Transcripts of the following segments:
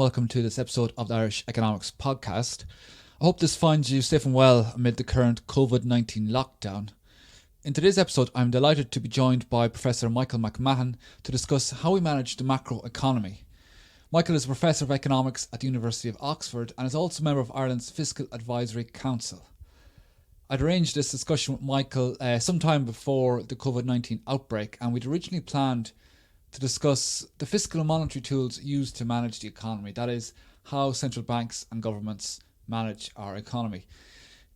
welcome to this episode of the Irish Economics Podcast. I hope this finds you safe and well amid the current COVID-19 lockdown. In today's episode, I'm delighted to be joined by Professor Michael McMahon to discuss how we manage the macroeconomy. Michael is a Professor of Economics at the University of Oxford and is also a member of Ireland's Fiscal Advisory Council. I'd arranged this discussion with Michael sometime before the COVID-19 outbreak, and we'd originally planned to discuss the fiscal and monetary tools used to manage the economy. That is, how central banks and governments manage our economy.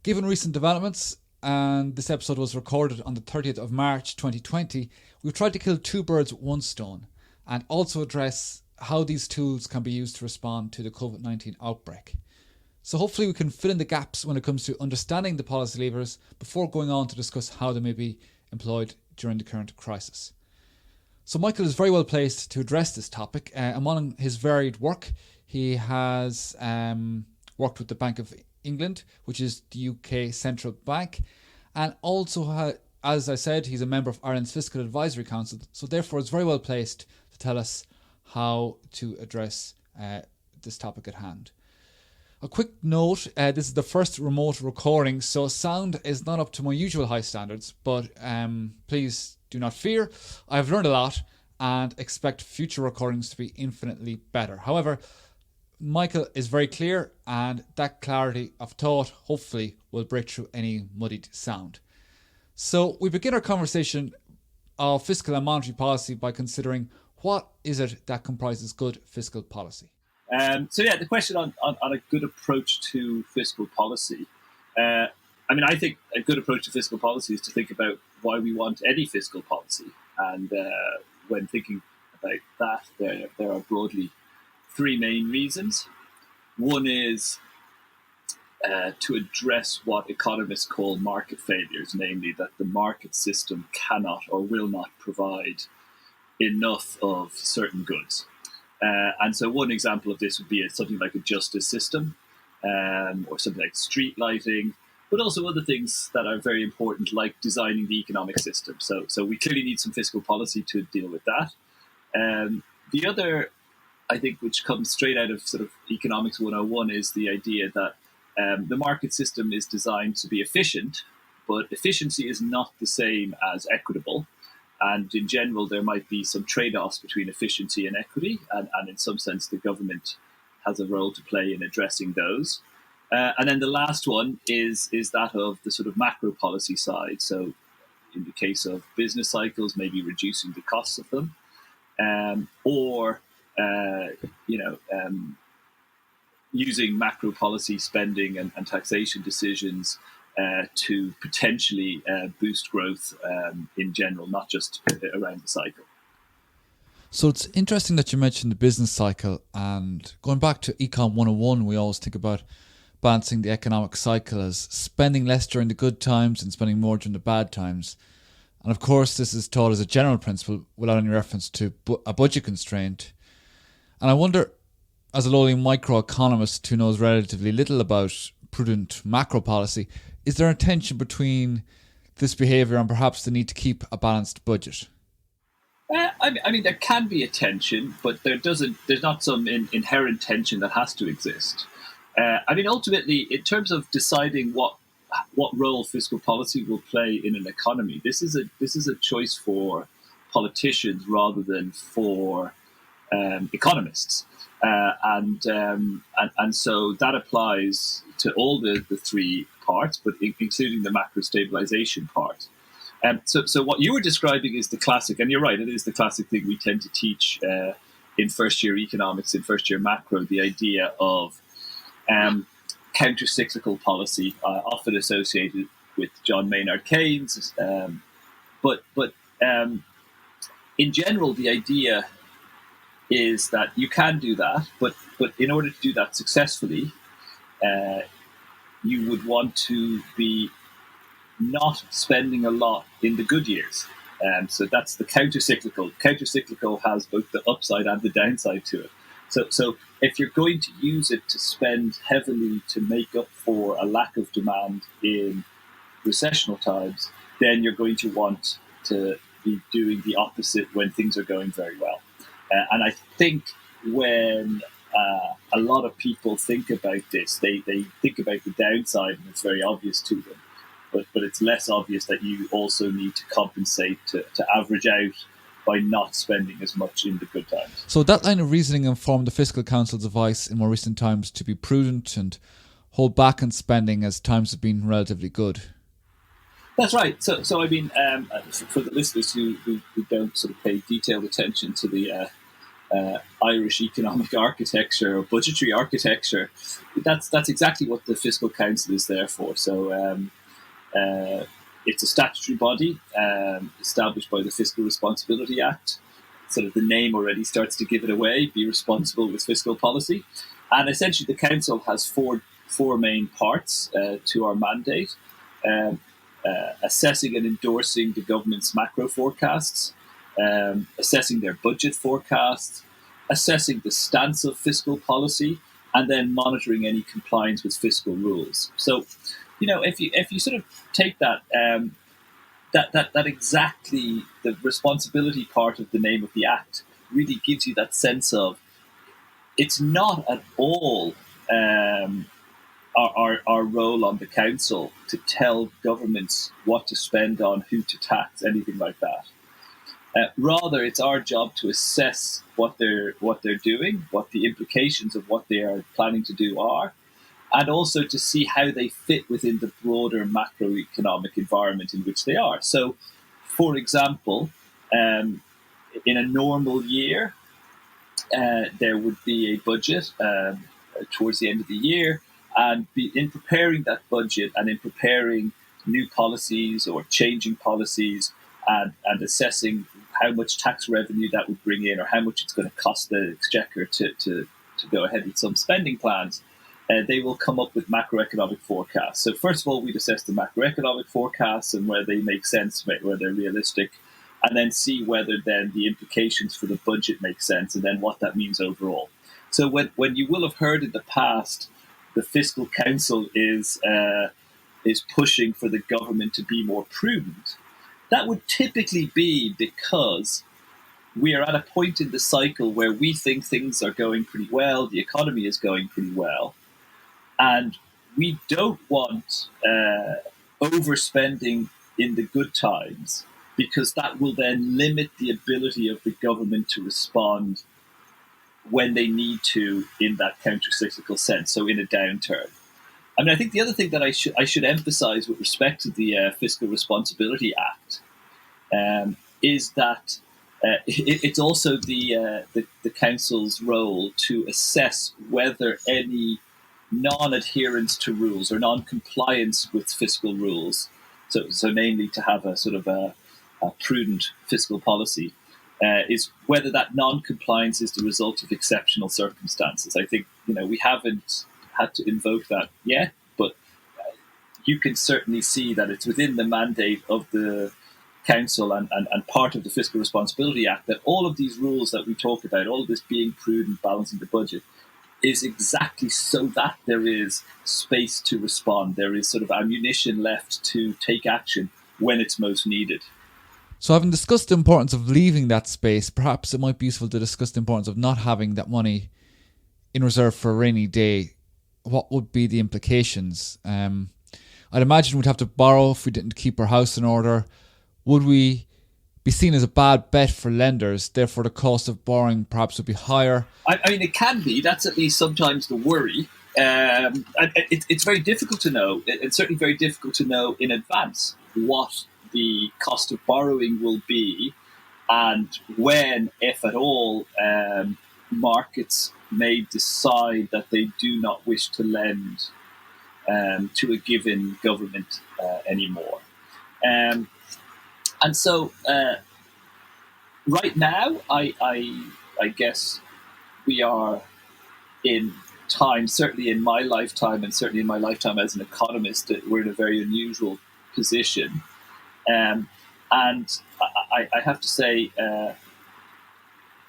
Given recent developments, and this episode was recorded on the 30th of March 2020, we've tried to kill two birds with one stone and also address how these tools can be used to respond to the COVID-19 outbreak. So hopefully we can fill in the gaps when it comes to understanding the policy levers before going on to discuss how they may be employed during the current crisis. So Michael is very well placed to address this topic. Among his varied work, he has worked with the Bank of England, which is the UK central bank, and also, as I said, he's a member of Ireland's Fiscal Advisory Council, so therefore is very well placed to tell us how to address this topic at hand. A quick note, this is the first remote recording, so sound is not up to my usual high standards, but please do not fear. I have learned a lot and expect future recordings to be infinitely better. However, Michael is very clear, and that clarity of thought hopefully will break through any muddied sound. So we begin our conversation of fiscal and monetary policy by considering what is it that comprises good fiscal policy. The question on a good approach to fiscal policy. I think a good approach to fiscal policy is to think about why we want any fiscal policy. And when thinking about that, there are broadly three main reasons. One is to address what economists call market failures, namely that the market system cannot or will not provide enough of certain goods. And so one example of this would be something like a justice system, or something like street lighting, but also other things that are very important, like designing the economic system. So we clearly need some fiscal policy to deal with that. The other, I think, which comes straight out of sort of Economics 101, is the idea that the market system is designed to be efficient, but efficiency is not the same as equitable. And in general, there might be some trade-offs between efficiency and equity, and in some sense, the government has a role to play in addressing those. And then the last one is that of the sort of macro policy side. So in the case of business cycles, maybe reducing the costs of them, or using macro policy spending and taxation decisions to potentially boost growth in general, not just around the cycle. So it's interesting that you mentioned the business cycle, and going back to Econ 101, we always think about balancing the economic cycle as spending less during the good times and spending more during the bad times. And of course, this is taught as a general principle without any reference to a budget constraint. And I wonder, as a lowly microeconomist who knows relatively little about prudent macro policy, is there a tension between this behaviour and perhaps the need to keep a balanced budget? There can be a tension, but there's not some inherent tension that has to exist. Ultimately, in terms of deciding what role fiscal policy will play in an economy, this is a choice for politicians rather than for economists, and so that applies to all the three parts, but including the macro stabilization part. So what you were describing is the classic, and you're right, it is the classic thing we tend to teach in first year economics, in first year macro, the idea of counter-cyclical policy, often associated with John Maynard Keynes. But in general, the idea is that you can do that, but in order to do that successfully, you would want to be not spending a lot in the good years. So that's the counter-cyclical. Counter-cyclical has both the upside and the downside to it. So if you're going to use it to spend heavily to make up for a lack of demand in recessional times, then you're going to want to be doing the opposite when things are going very well. And I think when a lot of people think about this. They think about the downside, and it's very obvious to them. But it's less obvious that you also need to compensate to average out by not spending as much in the good times. So that line of reasoning informed the Fiscal Council's advice in more recent times to be prudent and hold back on spending as times have been relatively good. That's right. So I mean, for the listeners who don't sort of pay detailed attention to the Irish economic architecture or budgetary architecture, that's exactly what the Fiscal Council is there for. So it's a statutory body established by the Fiscal Responsibility Act. Sort of the name already starts to give it away. Be responsible with fiscal policy, and essentially the council has four main parts to our mandate. Assessing and endorsing the government's macro forecasts, assessing their budget forecasts, assessing the stance of fiscal policy, and then monitoring any compliance with fiscal rules. So, if you sort of take that that exactly the responsibility part of the name of the act really gives you that sense of it's not at all our role on the council to tell governments what to spend on, who to tax, anything like that. Rather, it's our job to assess what they're doing, what the implications of what they are planning to do are, and also to see how they fit within the broader macroeconomic environment in which they are. So, for example, in a normal year, there would be a budget towards the end of the year. And in preparing that budget and in preparing new policies or changing policies and assessing how much tax revenue that would bring in or how much it's going to cost the exchequer to go ahead with some spending plans, they will come up with macroeconomic forecasts. So first of all, we'd assess the macroeconomic forecasts and where they make sense, where they're realistic, and then see whether then the implications for the budget make sense and then what that means overall. So when you will have heard in the past, the Fiscal Council is pushing for the government to be more prudent, that would typically be because we are at a point in the cycle where we think things are going pretty well, the economy is going pretty well, and we don't want overspending in the good times because that will then limit the ability of the government to respond when they need to in that counter-cyclical sense, so in a downturn. I mean, I think the other thing that I should emphasize with respect to the Fiscal Responsibility Act is that it's also the council's role to assess whether any non-adherence to rules or non-compliance with fiscal rules, so namely to have a sort of a prudent fiscal policy, is whether that non-compliance is the result of exceptional circumstances. I think we haven't had to invoke that yet, but you can certainly see that it's within the mandate of the council and part of the Fiscal Responsibility Act that all of these rules that we talk about, all of this being prudent, balancing the budget, is exactly so that there is space to respond. There is sort of ammunition left to take action when it's most needed. So having discussed the importance of leaving that space, perhaps it might be useful to discuss the importance of not having that money in reserve for a rainy day. What would be the implications? I'd imagine we'd have to borrow if we didn't keep our house in order. Would we be seen as a bad bet for lenders? Therefore, the cost of borrowing perhaps would be higher. I mean, it can be. That's at least sometimes the worry. It's very difficult to know. It's certainly very difficult to know in advance what the cost of borrowing will be and when, if at all, markets may decide that they do not wish to lend to a given government anymore. And so right now, I guess we are in time, certainly in my lifetime and certainly in my lifetime as an economist, that we're in a very unusual position. And I have to say,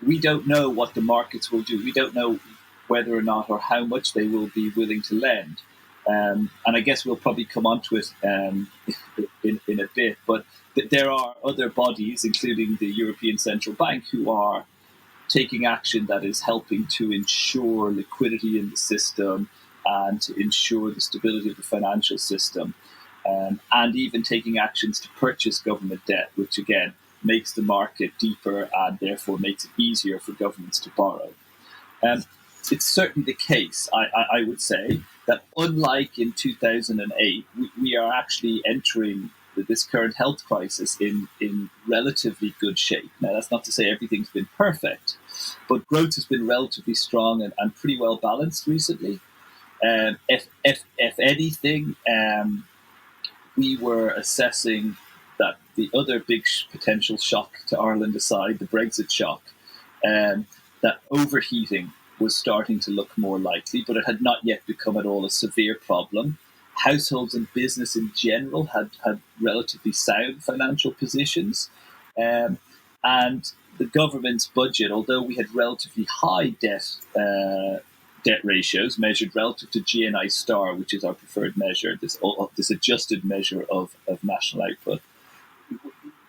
we don't know what the markets will do. We don't know whether or not or how much they will be willing to lend. And I guess we'll probably come onto it in a bit. But there are other bodies, including the European Central Bank, who are taking action that is helping to ensure liquidity in the system and to ensure the stability of the financial system, and even taking actions to purchase government debt, which again makes the market deeper and therefore makes it easier for governments to borrow. It's certainly the case, I would say, that unlike in 2008, we are actually entering this current health crisis in relatively good shape. Now, that's not to say everything's been perfect, but growth has been relatively strong and pretty well balanced recently. If anything, we were assessing that the other big potential shock to Ireland aside, the Brexit shock, that overheating was starting to look more likely, but it had not yet become at all a severe problem. Households and business in general had relatively sound financial positions. And the government's budget, although we had relatively high debt ratios measured relative to GNI star, which is our preferred measure, this adjusted measure of national output,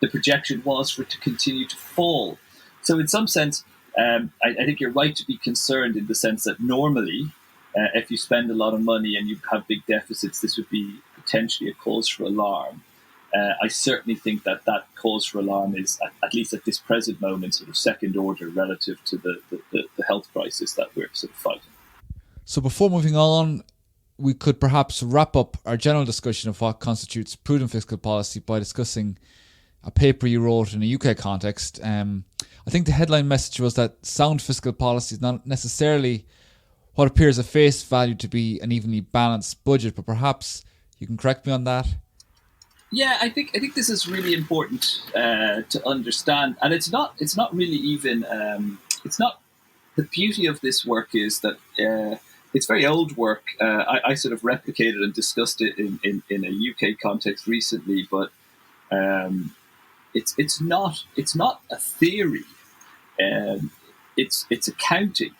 the projection was for it to continue to fall. So in some sense, I think you're right to be concerned in the sense that normally, if you spend a lot of money and you have big deficits, this would be potentially a cause for alarm. I certainly think that cause for alarm is, at least at this present moment, sort of second order relative to the health crisis that we're sort of fighting. So before moving on, we could perhaps wrap up our general discussion of what constitutes prudent fiscal policy by discussing a paper you wrote in a UK context. I think the headline message was that sound fiscal policy is not necessarily what appears at face value to be an evenly balanced budget, but perhaps you can correct me on that. Yeah, I think this is really important to understand, and it's not really even it's not. The beauty of this work is that it's very old work. I sort of replicated and discussed it in a UK context recently, but it's not a theory. It's accounting.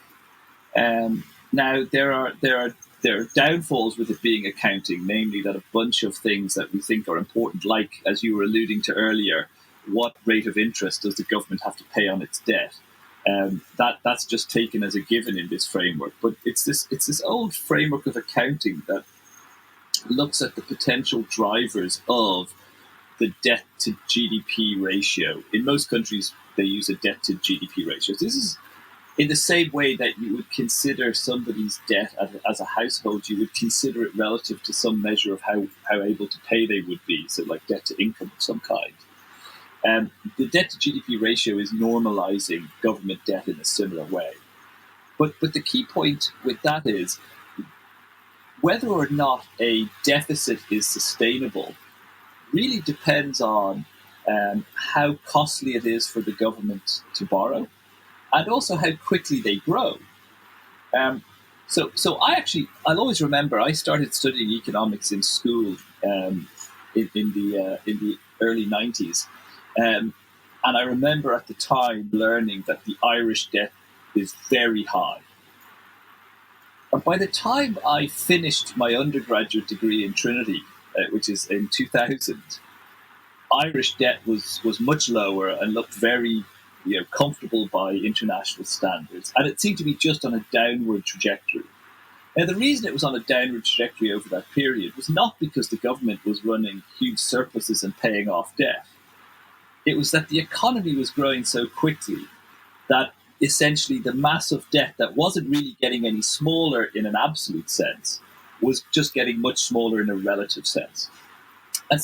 Now there are downfalls with it being accounting, namely that a bunch of things that we think are important, like, as you were alluding to earlier, what rate of interest does the government have to pay on its debt? That's just taken as a given in this framework. But it's this old framework of accounting that looks at the potential drivers of the debt to GDP ratio. In most countries, they use a debt to GDP ratio. This is in the same way that you would consider somebody's debt as a household, you would consider it relative to some measure of how able to pay they would be, so like debt to income of some kind. The debt to GDP ratio is normalizing government debt in a similar way. But the key point with that is whether or not a deficit is sustainable really depends on how costly it is for the government to borrow, and also how quickly they grow. So I'll always remember I started studying economics in school in the early 90s. And I remember at the time learning that the Irish debt is very high. And by the time I finished my undergraduate degree in Trinity, which is in 2000, Irish debt was much lower and looked very comfortable by international standards. And it seemed to be just on a downward trajectory. Now, the reason it was on a downward trajectory over that period was not because the government was running huge surpluses and paying off debt. It was that the economy was growing so quickly that essentially the massive debt that wasn't really getting any smaller in an absolute sense was just getting much smaller in a relative sense. And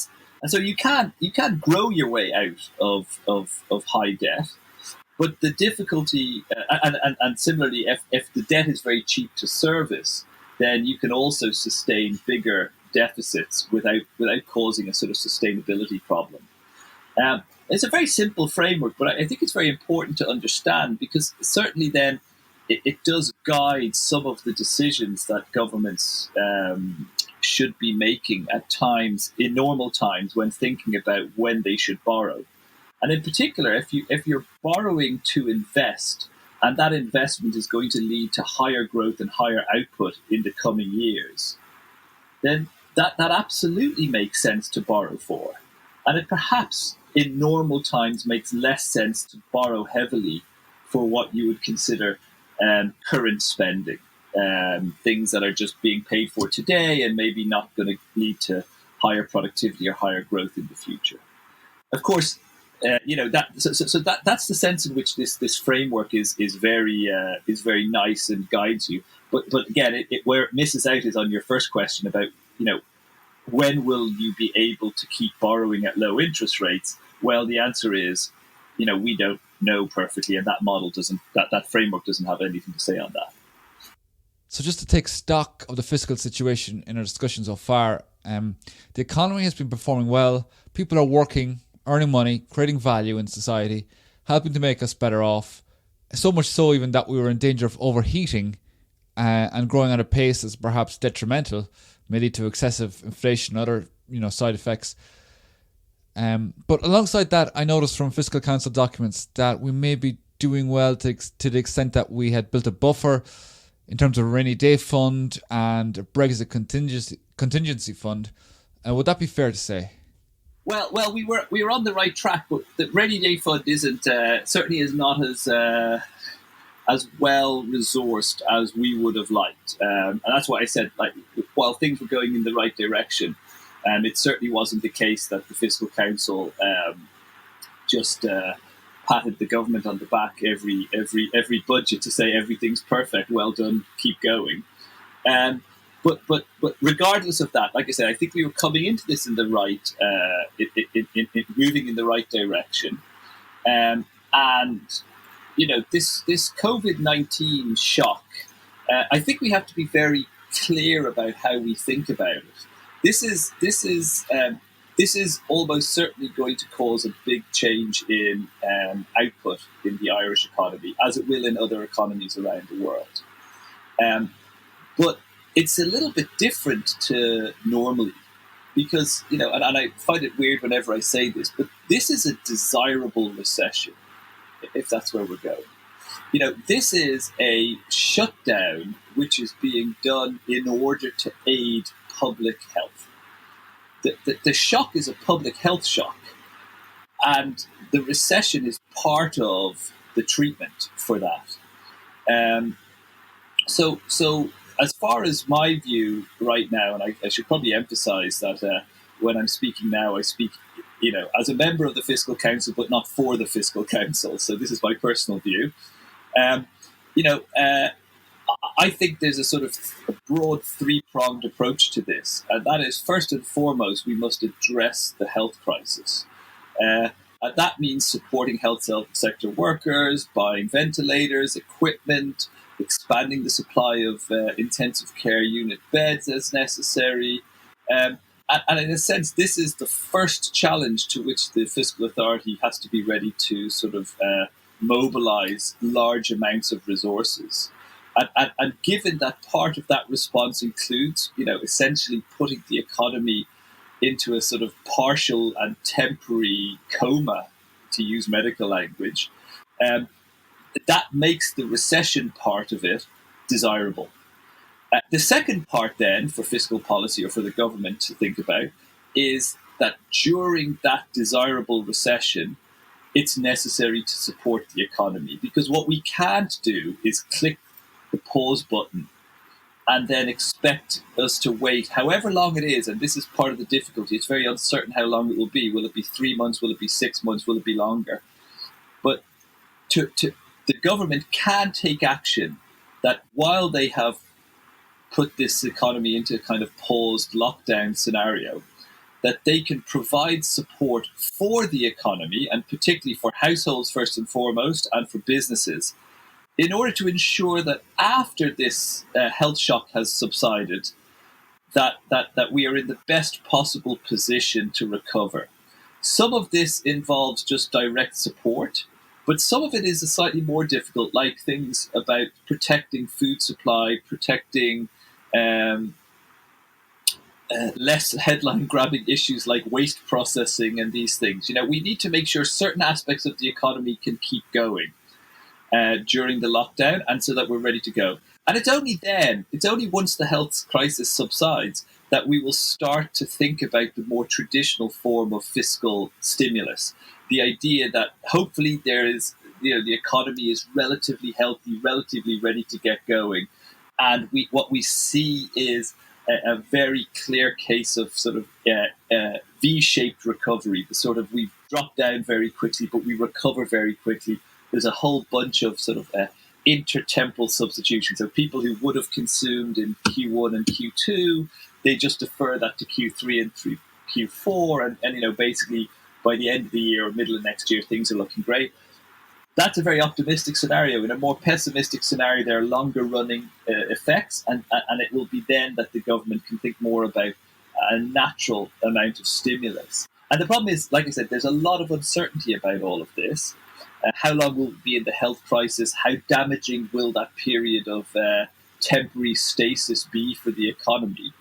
so you can't grow your way out of high debt. But the difficulty, and similarly, if the debt is very cheap to service, then you can also sustain bigger deficits without causing a sort of sustainability problem. It's a very simple framework, but I think it's very important to understand, because certainly then it does guide some of the decisions that governments should be making at times, in normal times, when thinking about when they should borrow. And in particular, if you're borrowing to invest, and that investment is going to lead to higher growth and higher output in the coming years, then that absolutely makes sense to borrow for. And it perhaps in normal times makes less sense to borrow heavily for what you would consider current spending, things that are just being paid for today and maybe not going to lead to higher productivity or higher growth in the future. Of course, that's the sense in which this framework is very nice and guides you. But again, where it misses out is on your first question about when will you be able to keep borrowing at low interest rates? Well, the answer is we don't know perfectly, and that model doesn't that framework doesn't have anything to say on that. So just to take stock of the fiscal situation in our discussion so far, the economy has been performing well. People are working, earning money, creating value in society, helping to make us better off. So much so even that we were in danger of overheating and growing at a pace that's perhaps detrimental, may lead to excessive inflation and other side effects. But alongside that, I noticed from Fiscal Council documents that we may be doing well to the extent that we had built a buffer in terms of a rainy day fund and a Brexit contingency fund. Would that be fair to say? Well, we were on the right track, but the rainy day fund certainly is not as well resourced as we would have liked, and that's why I said, while things were going in the right direction, it certainly wasn't the case that the Fiscal Council just patted the government on the back every budget to say everything's perfect, well done, keep going. But regardless of that, like I said, I think we were coming into this in the right, moving in the right direction, and this COVID-19 shock. I think we have to be very clear about how we think about it. This is almost certainly going to cause a big change in output in the Irish economy, as it will in other economies around the world. But it's a little bit different to normally, because, and I find it weird whenever I say this, but this is a desirable recession, if that's where we're going. This is a shutdown which is being done in order to aid public health. The shock is a public health shock, and the recession is part of the treatment for that. So as far as my view right now, and I should probably emphasize that when I'm speaking now, I speak, as a member of the Fiscal Council, but not for the Fiscal Council. So this is my personal view. I think there's a sort of a broad three-pronged approach to this. And that is, first and foremost, we must address the health crisis. That means supporting health sector workers, buying ventilators, equipment, expanding the supply of intensive care unit beds as necessary. And in a sense, this is the first challenge to which the fiscal authority has to be ready to sort of mobilize large amounts of resources. And given that part of that response includes, essentially putting the economy into a sort of partial and temporary coma, to use medical language, that makes the recession part of it desirable. The second part then for fiscal policy, or for the government to think about, is that during that desirable recession, it's necessary to support the economy. Because what we can't do is click the pause button and then expect us to wait however long it is. And this is part of the difficulty. It's very uncertain how long it will be. Will it be 3 months? Will it be 6 months? Will it be longer? But the government can take action that, while they have put this economy into a kind of paused lockdown scenario, that they can provide support for the economy, and particularly for households first and foremost, and for businesses, in order to ensure that after this health shock has subsided, that we are in the best possible position to recover. Some of this involves just direct support, but some of it is a slightly more difficult, like things about protecting food supply, protecting less headline-grabbing issues like waste processing and these things. We need to make sure certain aspects of the economy can keep going during the lockdown, and so that we're ready to go. And it's only once the health crisis subsides that we will start to think about the more traditional form of fiscal stimulus. The idea that hopefully there is the economy is relatively healthy, relatively ready to get going, and what we see is a very clear case of sort of V-shaped recovery. The sort of we've dropped down very quickly, but we recover very quickly. There's a whole bunch of sort of intertemporal substitution. So people who would have consumed in Q1 and Q2, they just defer that to Q3 and Q4, and basically by the end of the year or middle of next year, things are looking great. That's a very optimistic scenario. In a more pessimistic scenario, there are longer running effects, and it will be then that the government can think more about a natural amount of stimulus. And the problem is, like I said, there's a lot of uncertainty about all of this. How long will it be in the health crisis? How damaging will that period of temporary stasis be for the economy?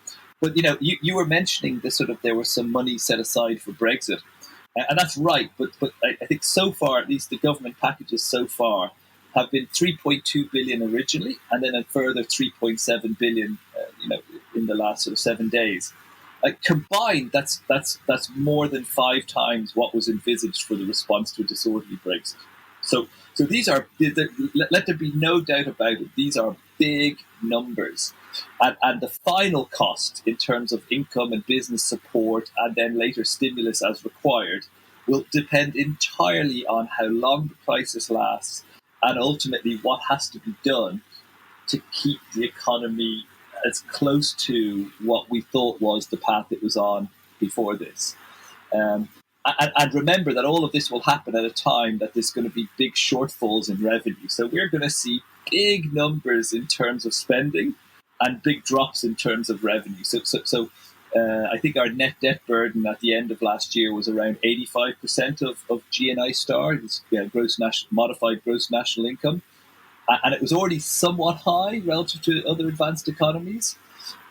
But you were mentioning the sort of there was some money set aside for Brexit. And that's right, but I think so far, at least the government packages so far, have been 3.2 billion originally, and then a further 3.7 billion, in the last sort of 7 days. Combined, that's more than 5 times what was envisaged for the response to a disorderly Brexit. So these are, let there be no doubt about it, these are big numbers. And the final cost in terms of income and business support and then later stimulus as required will depend entirely on how long the crisis lasts and ultimately what has to be done to keep the economy as close to what we thought was the path it was on before this. And remember that all of this will happen at a time that there's going to be big shortfalls in revenue. So we're going to see big numbers in terms of spending and big drops in terms of revenue. So I think our net debt burden at the end of last year was around 85% of GNI star, modified gross national income. And it was already somewhat high relative to other advanced economies.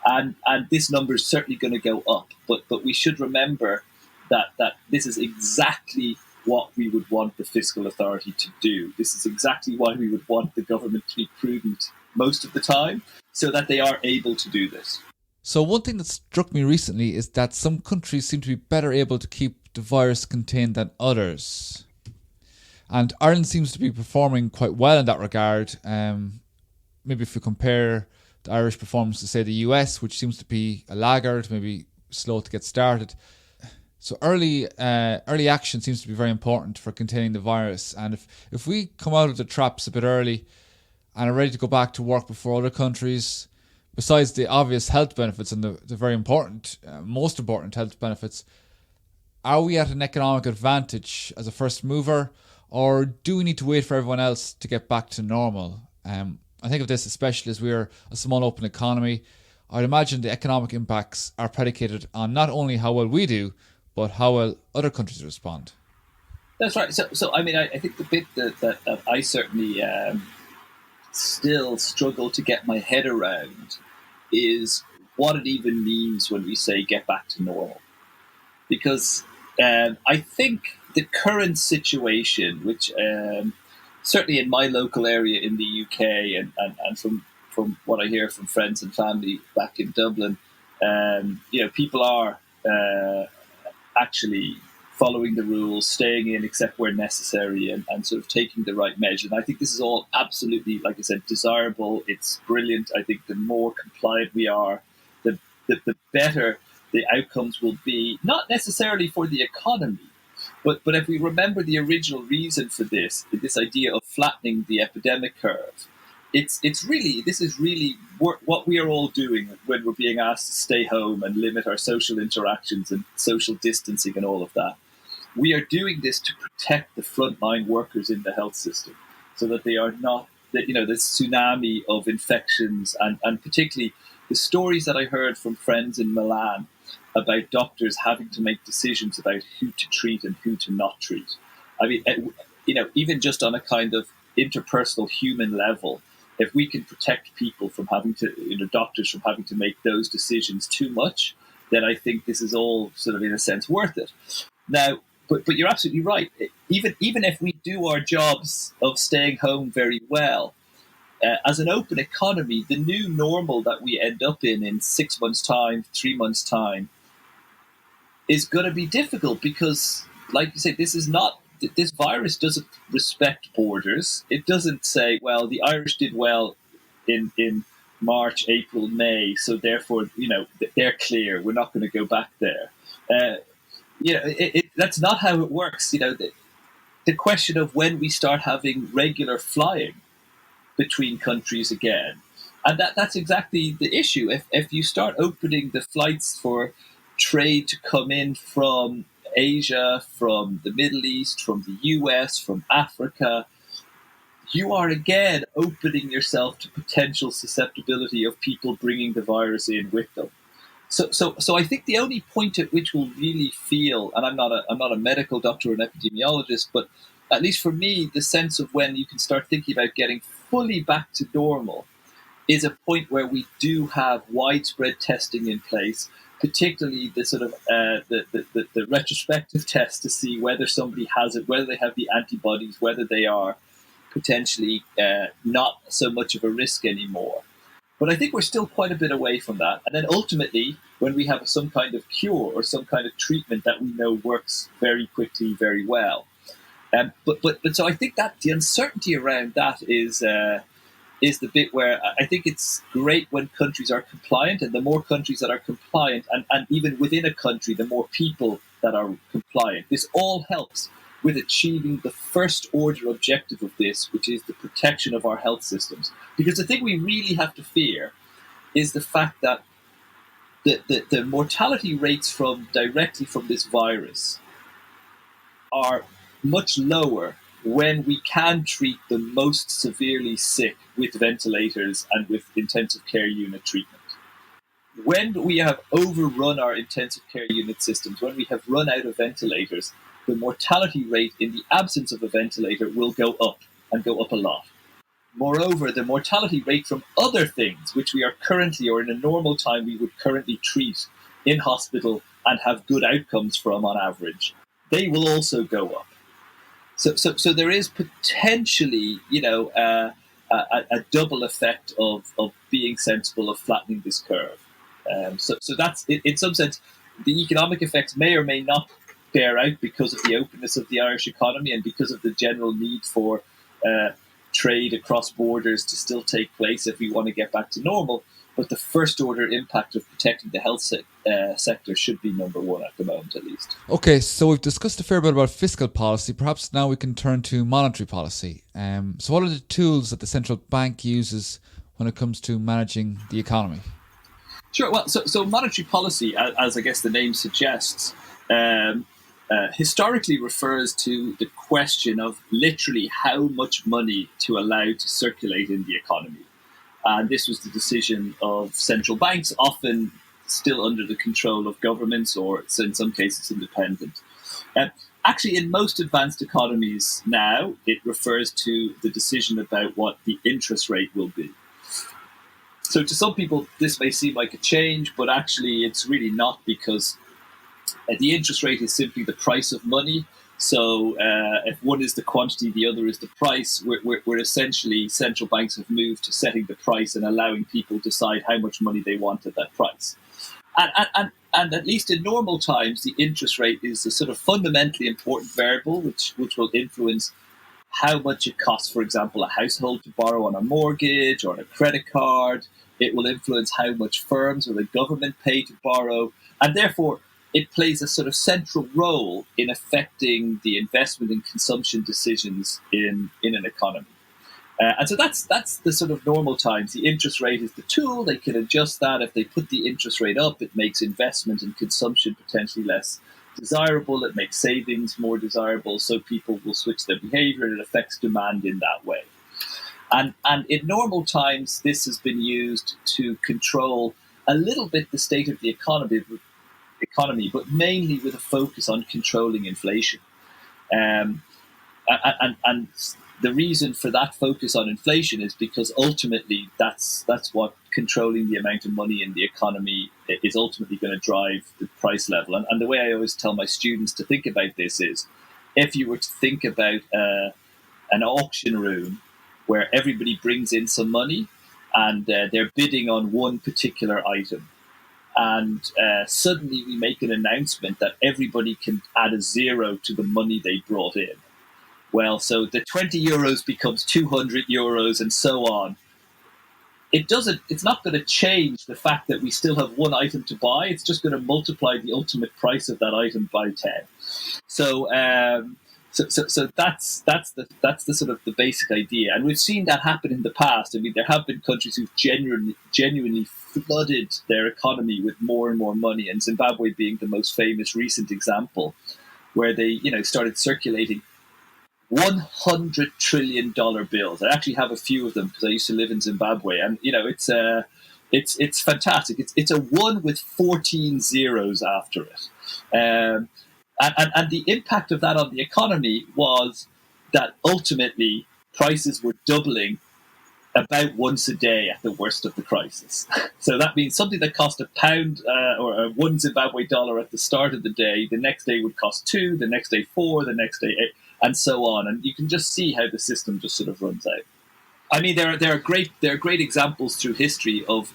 And this number is certainly going to go up. But we should remember that this is exactly what we would want the fiscal authority to do. This is exactly why we would want the government to be prudent most of the time, so that they are able to do this. So one thing that struck me recently is that some countries seem to be better able to keep the virus contained than others. And Ireland seems to be performing quite well in that regard. Maybe if you compare the Irish performance to, say, the US, which seems to be a laggard, maybe slow to get started. So early action seems to be very important for containing the virus. And if we come out of the traps a bit early and are ready to go back to work before other countries, besides the obvious health benefits and the very important, most important health benefits, are we at an economic advantage as a first mover, or do we need to wait for everyone else to get back to normal? I think of this especially as we're a small open economy. I'd imagine the economic impacts are predicated on not only how well we do, but how well other countries respond. That's right. So I mean, I think the bit that I certainly still struggle to get my head around is what it even means when we say get back to normal. Because I think the current situation, which certainly in my local area in the UK and from what I hear from friends and family back in Dublin, people are actually following the rules, staying in except where necessary, and sort of taking the right measure. And I think this is all absolutely, like I said, desirable. It's brilliant. I think the more compliant we are, the better the outcomes will be, not necessarily for the economy, but if we remember the original reason for this idea of flattening the epidemic curve, this is really what we are all doing when we're being asked to stay home and limit our social interactions and social distancing and all of that. We are doing this to protect the frontline workers in the health system, so that they are not, this tsunami of infections, and particularly the stories that I heard from friends in Milan about doctors having to make decisions about who to treat and who to not treat. I mean, even just on a kind of interpersonal human level, if we can protect people from having to, doctors from having to make those decisions too much, then I think this is all sort of, in a sense, worth it. Now, but you're absolutely right. Even if we do our jobs of staying home very well, as an open economy, the new normal that we end up in 6 months' time, 3 months' time, is going to be difficult because, like you say, this is not this virus doesn't respect borders. It doesn't say, well, the Irish did well in March, April, May, so therefore, they're clear. We're not going to go back there. That's not how it works. The question of when we start having regular flying between countries again, and that's exactly the issue. If you start opening the flights for trade to come in from Asia, from the Middle East, from the US, from Africa, you are again opening yourself to potential susceptibility of people bringing the virus in with them. So I think the only point at which we'll really feel, and I'm not a medical doctor or an epidemiologist, but at least for me, the sense of when you can start thinking about getting fully back to normal is a point where we do have widespread testing in place, particularly the sort of the retrospective test to see whether somebody has it, whether they have the antibodies, whether they are potentially not so much of a risk anymore. But I think we're still quite a bit away from that. And then ultimately, when we have some kind of cure or some kind of treatment that we know works very quickly, very well. But so I think that the uncertainty around that is the bit where I think it's great when countries are compliant, and the more countries that are compliant, and even within a country, the more people that are compliant. This all helps with achieving the first order objective of this, which is the protection of our health systems. Because the thing we really have to fear is the fact that the mortality rates directly from this virus are much lower when we can treat the most severely sick with ventilators and with intensive care unit treatment. When we have overrun our intensive care unit systems, when we have run out of ventilators, the mortality rate in the absence of a ventilator will go up, and go up a lot. Moreover, the mortality rate from other things, which we are currently, or in a normal time, we would currently treat in hospital and have good outcomes from on average, they will also go up. So there is potentially, a double effect of being sensible, of flattening this curve. So that's, in some sense, the economic effects may or may not bear out because of the openness of the Irish economy and because of the general need for trade across borders to still take place if we want to get back to normal. But the first order impact of protecting the health sector should be number one at the moment, at least. Okay, so we've discussed a fair bit about fiscal policy. Perhaps now we can turn to monetary policy. So what are the tools that the central bank uses when it comes to managing the economy? Sure. Well, so monetary policy, as I guess the name suggests, historically refers to the question of literally how much money to allow to circulate in the economy. And this was the decision of central banks, often still under the control of governments, or in some cases independent. Actually, in most advanced economies now, it refers to the decision about what the interest rate will be. So to some people, this may seem like a change, but actually it's really not, because the interest rate is simply the price of money. So if one is the quantity, the other is the price. We're essentially, central banks have moved to setting the price and allowing people to decide how much money they want at that price. And at least in normal times, the interest rate is a sort of fundamentally important variable, which will influence how much it costs, for example, a household to borrow on a mortgage or on a credit card. It will influence how much firms or the government pay to borrow. And therefore, it plays a sort of central role in affecting the investment and consumption decisions in an economy. And so that's the sort of normal times. The interest rate is the tool. They can adjust that. If they put the interest rate up, it makes investment and consumption potentially less desirable. It makes savings more desirable, so people will switch their behavior, and it affects demand in that way. And in normal times, this has been used to control a little bit the state of the economy, but mainly with a focus on controlling inflation. And the reason for that focus on inflation is because ultimately that's what controlling the amount of money in the economy is ultimately going to drive the price level. And the way I always tell my students to think about this is, if you were to think about an auction room where everybody brings in some money and they're bidding on one particular item, and suddenly we make an announcement that everybody can add a zero to the money they brought in. well, so the 20 euros becomes 200 euros and so on. It's not going to change the fact that we still have one item to buy. It's just going to multiply the ultimate price of that item by 10. So that's the sort of the basic idea, and we've seen that happen in the past. I mean, there have been countries who've genuinely flooded their economy with more and more money, and Zimbabwe being the most famous recent example, where they started circulating $100 trillion bills. I actually have a few of them because I used to live in Zimbabwe, and it's fantastic. It's a one with 14 zeros after it. And the impact of that on the economy was that ultimately prices were doubling about once a day at the worst of the crisis. So that means something that cost £1 or a one Zimbabwe dollar at the start of the day, the next day would cost 2, the next day 4, the next day 8, and so on. And you can just see how the system just sort of runs out. I mean, there are great examples through history of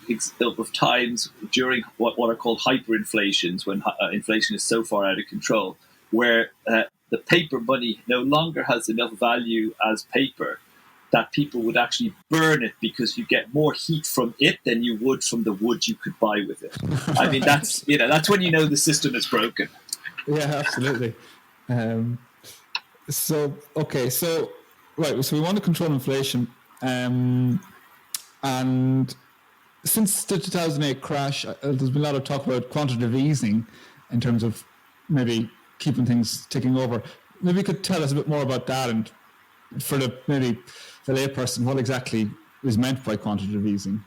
times during what are called hyperinflations, when inflation is so far out of control, where the paper money no longer has enough value as paper that people would actually burn it because you get more heat from it than you would from the wood you could buy with it. I mean, that's when the system is broken. Yeah, absolutely. So we want to control inflation. And since the 2008 crash, there's been a lot of talk about quantitative easing in terms of maybe keeping things ticking over. Maybe you could tell us a bit more about that, and for the layperson, what exactly is meant by quantitative easing.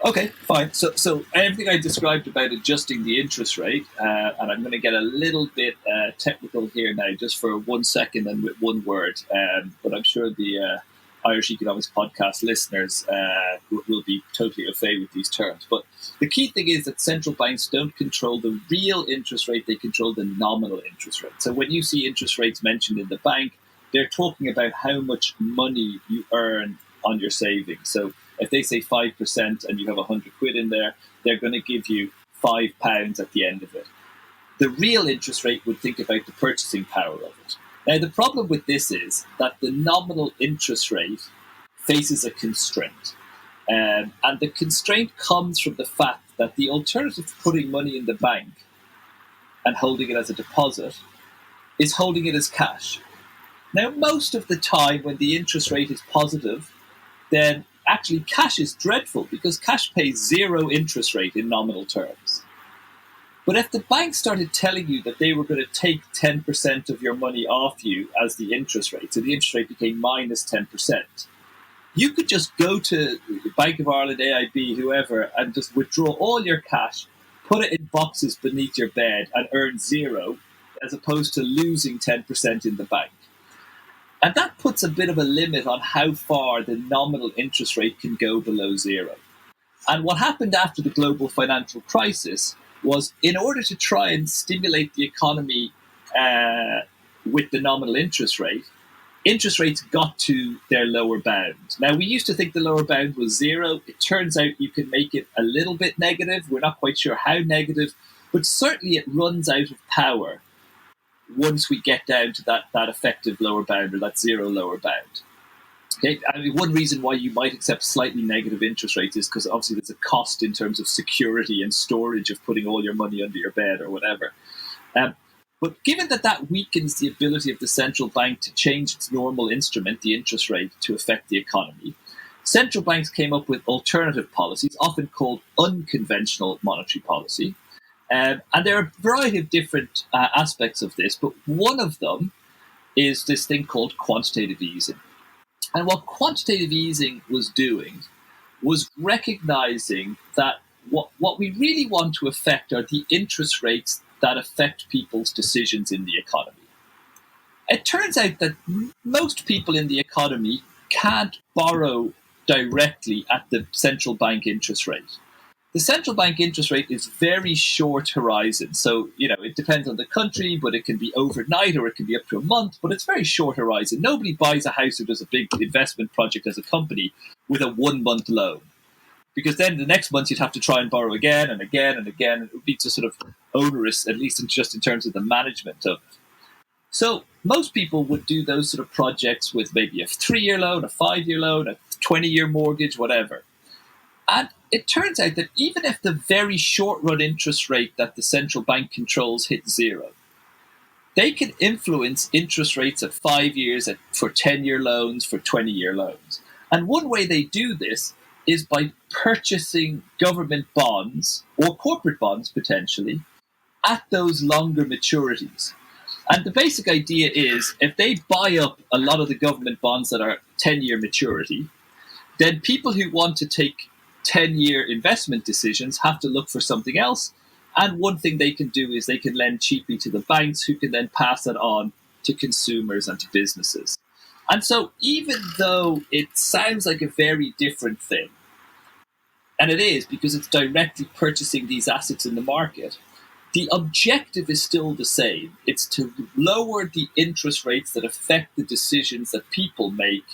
Okay, fine. So everything I described about adjusting the interest rate, and I'm going to get a little bit technical here now, just for 1 second and with one word, but I'm sure the Irish Economics podcast listeners will be totally au fait with these terms. But the key thing is that central banks don't control the real interest rate, they control the nominal interest rate. So when you see interest rates mentioned in the bank, they're talking about how much money you earn on your savings. So if they say 5% and you have 100 quid in there, they're going to give you £5 at the end of it. The real interest rate would think about the purchasing power of it. Now, the problem with this is that the nominal interest rate faces a constraint. And the constraint comes from the fact that the alternative to putting money in the bank and holding it as a deposit is holding it as cash. Now, most of the time when the interest rate is positive, then actually cash is dreadful because cash pays 0 interest rate in nominal terms. But if the bank started telling you that they were going to take 10% of your money off you as the interest rate, so the interest rate became minus 10%, you could just go to Bank of Ireland, AIB, whoever, and just withdraw all your cash, put it in boxes beneath your bed and earn 0, as opposed to losing 10% in the bank. And that puts a bit of a limit on how far the nominal interest rate can go below 0. And what happened after the global financial crisis was, in order to try and stimulate the economy with the nominal interest rates got to their lower bound. Now, we used to think the lower bound was 0. It turns out you can make it a little bit negative. We're not quite sure how negative, but certainly it runs out of power once we get down to that effective lower bound, or that 0 lower bound. Okay, I mean, one reason why you might accept slightly negative interest rates is because obviously there's a cost in terms of security and storage of putting all your money under your bed or whatever. But given that weakens the ability of the central bank to change its normal instrument, the interest rate, to affect the economy, central banks came up with alternative policies, often called unconventional monetary policy. And there are a variety of different aspects of this, but one of them is this thing called quantitative easing. And what quantitative easing was doing was recognizing that what we really want to affect are the interest rates that affect people's decisions in the economy. It turns out that most people in the economy can't borrow directly at the central bank interest rate. The central bank interest rate is very short horizon. So, it depends on the country, but it can be overnight or it can be up to a month, but it's very short horizon. Nobody buys a house or does a big investment project as a company with a 1-month loan, because then the next month you'd have to try and borrow again and again and again. And it would be just sort of onerous, at least just in terms of the management of it. So most people would do those sort of projects with maybe a 3-year loan, a 5-year loan, a 20-year mortgage, whatever. And it turns out that even if the very short-run interest rate that the central bank controls hits zero, they can influence interest rates at 5 years, for 10-year loans, for 20-year loans. And one way they do this is by purchasing government bonds or corporate bonds potentially at those longer maturities. And the basic idea is if they buy up a lot of the government bonds that are 10-year maturity, then people who want to take 10-year investment decisions have to look for something else. And one thing they can do is they can lend cheaply to the banks, who can then pass it on to consumers and to businesses. And so even though it sounds like a very different thing, and it is because it's directly purchasing these assets in the market, the objective is still the same. It's to lower the interest rates that affect the decisions that people make.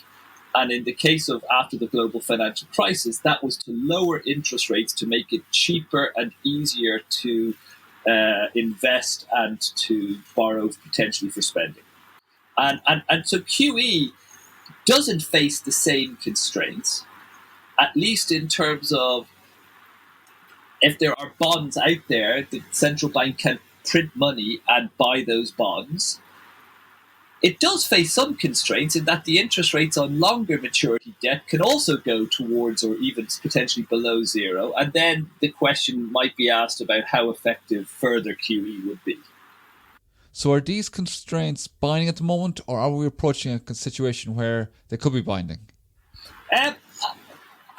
And in the case of after the global financial crisis, that was to lower interest rates to make it cheaper and easier to invest and to borrow potentially for spending. And so QE doesn't face the same constraints, at least in terms of if there are bonds out there, the central bank can print money and buy those bonds. It does face some constraints in that the interest rates on longer maturity debt can also go towards or even potentially below zero. And then the question might be asked about how effective further QE would be. So are these constraints binding at the moment, or are we approaching a situation where they could be binding?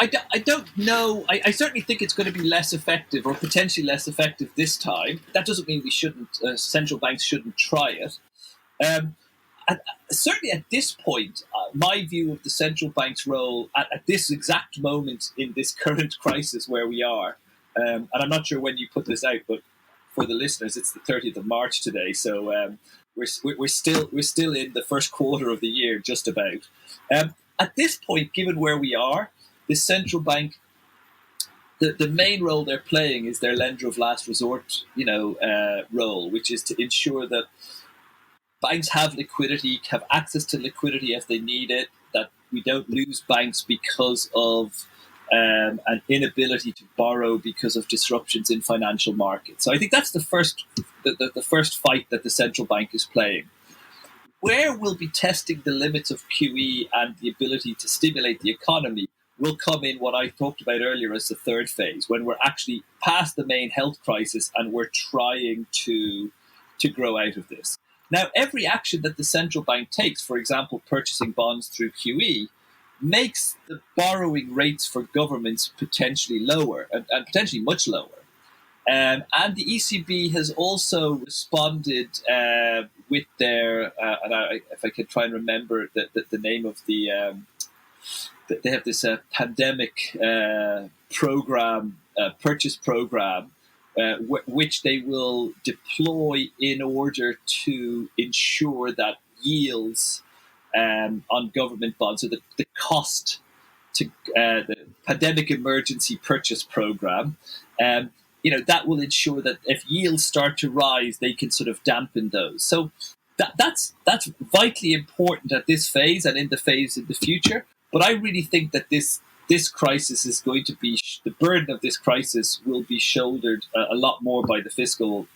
I don't know. I certainly think it's going to be less effective or potentially less effective this time. That doesn't mean we shouldn't, central banks shouldn't try it. Certainly at this point, my view of the central bank's role at this exact moment in this current crisis where we are, and I'm not sure when you put this out, but for the listeners, it's the 30th of March today, so we're still in the first quarter of the year, just about. At this point, given where we are, the central bank, the main role they're playing is their lender of last resort, role, which is to ensure that banks have liquidity, have access to liquidity if they need it, that we don't lose banks because of an inability to borrow because of disruptions in financial markets. So I think that's the first fight that the central bank is playing. Where we'll be testing the limits of QE and the ability to stimulate the economy will come in what I talked about earlier as the third phase, when we're actually past the main health crisis and we're trying to grow out of this. Now, every action that the central bank takes, for example, purchasing bonds through QE, makes the borrowing rates for governments potentially lower and potentially much lower. And the ECB has also responded with their, if I could try and remember the name of the, they have this pandemic program, purchase program, which they will deploy in order to ensure that yields on government bonds, so the cost to the pandemic emergency purchase program, that will ensure that if yields start to rise, they can sort of dampen those. So that's vitally important at this phase and in the phase in the future. But I really think that this crisis is going to be, the burden of this crisis will be shouldered a lot more by the fiscal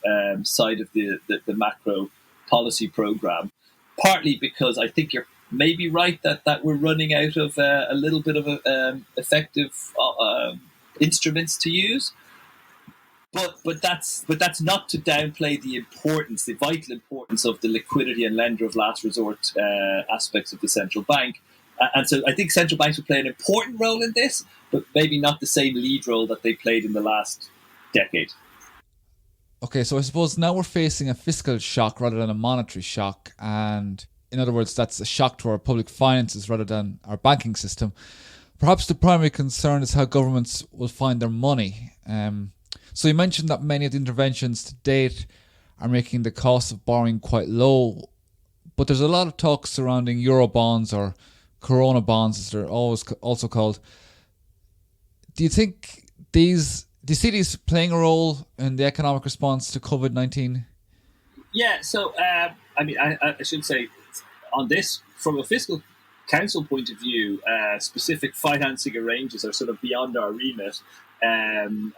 side of the macro policy program, partly because I think you're maybe right that we're running out of a little bit of effective instruments to use. But that's not to downplay the vital importance of the liquidity and lender of last resort aspects of the central bank. And so I think central banks will play an important role in this, but maybe not the same lead role that they played in the last decade. Okay, so I suppose now we're facing a fiscal shock rather than a monetary shock. And in other words, that's a shock to our public finances rather than our banking system. Perhaps the primary concern is how governments will find their money. So you mentioned that many of the interventions to date are making the cost of borrowing quite low. But there's a lot of talk surrounding Eurobonds or Corona bonds, as they're always also called. Do you see these playing a role in the economic response to COVID-19? Yeah, so I mean, I should say on this, from a fiscal council point of view, specific financing arrangements are sort of beyond our remit, and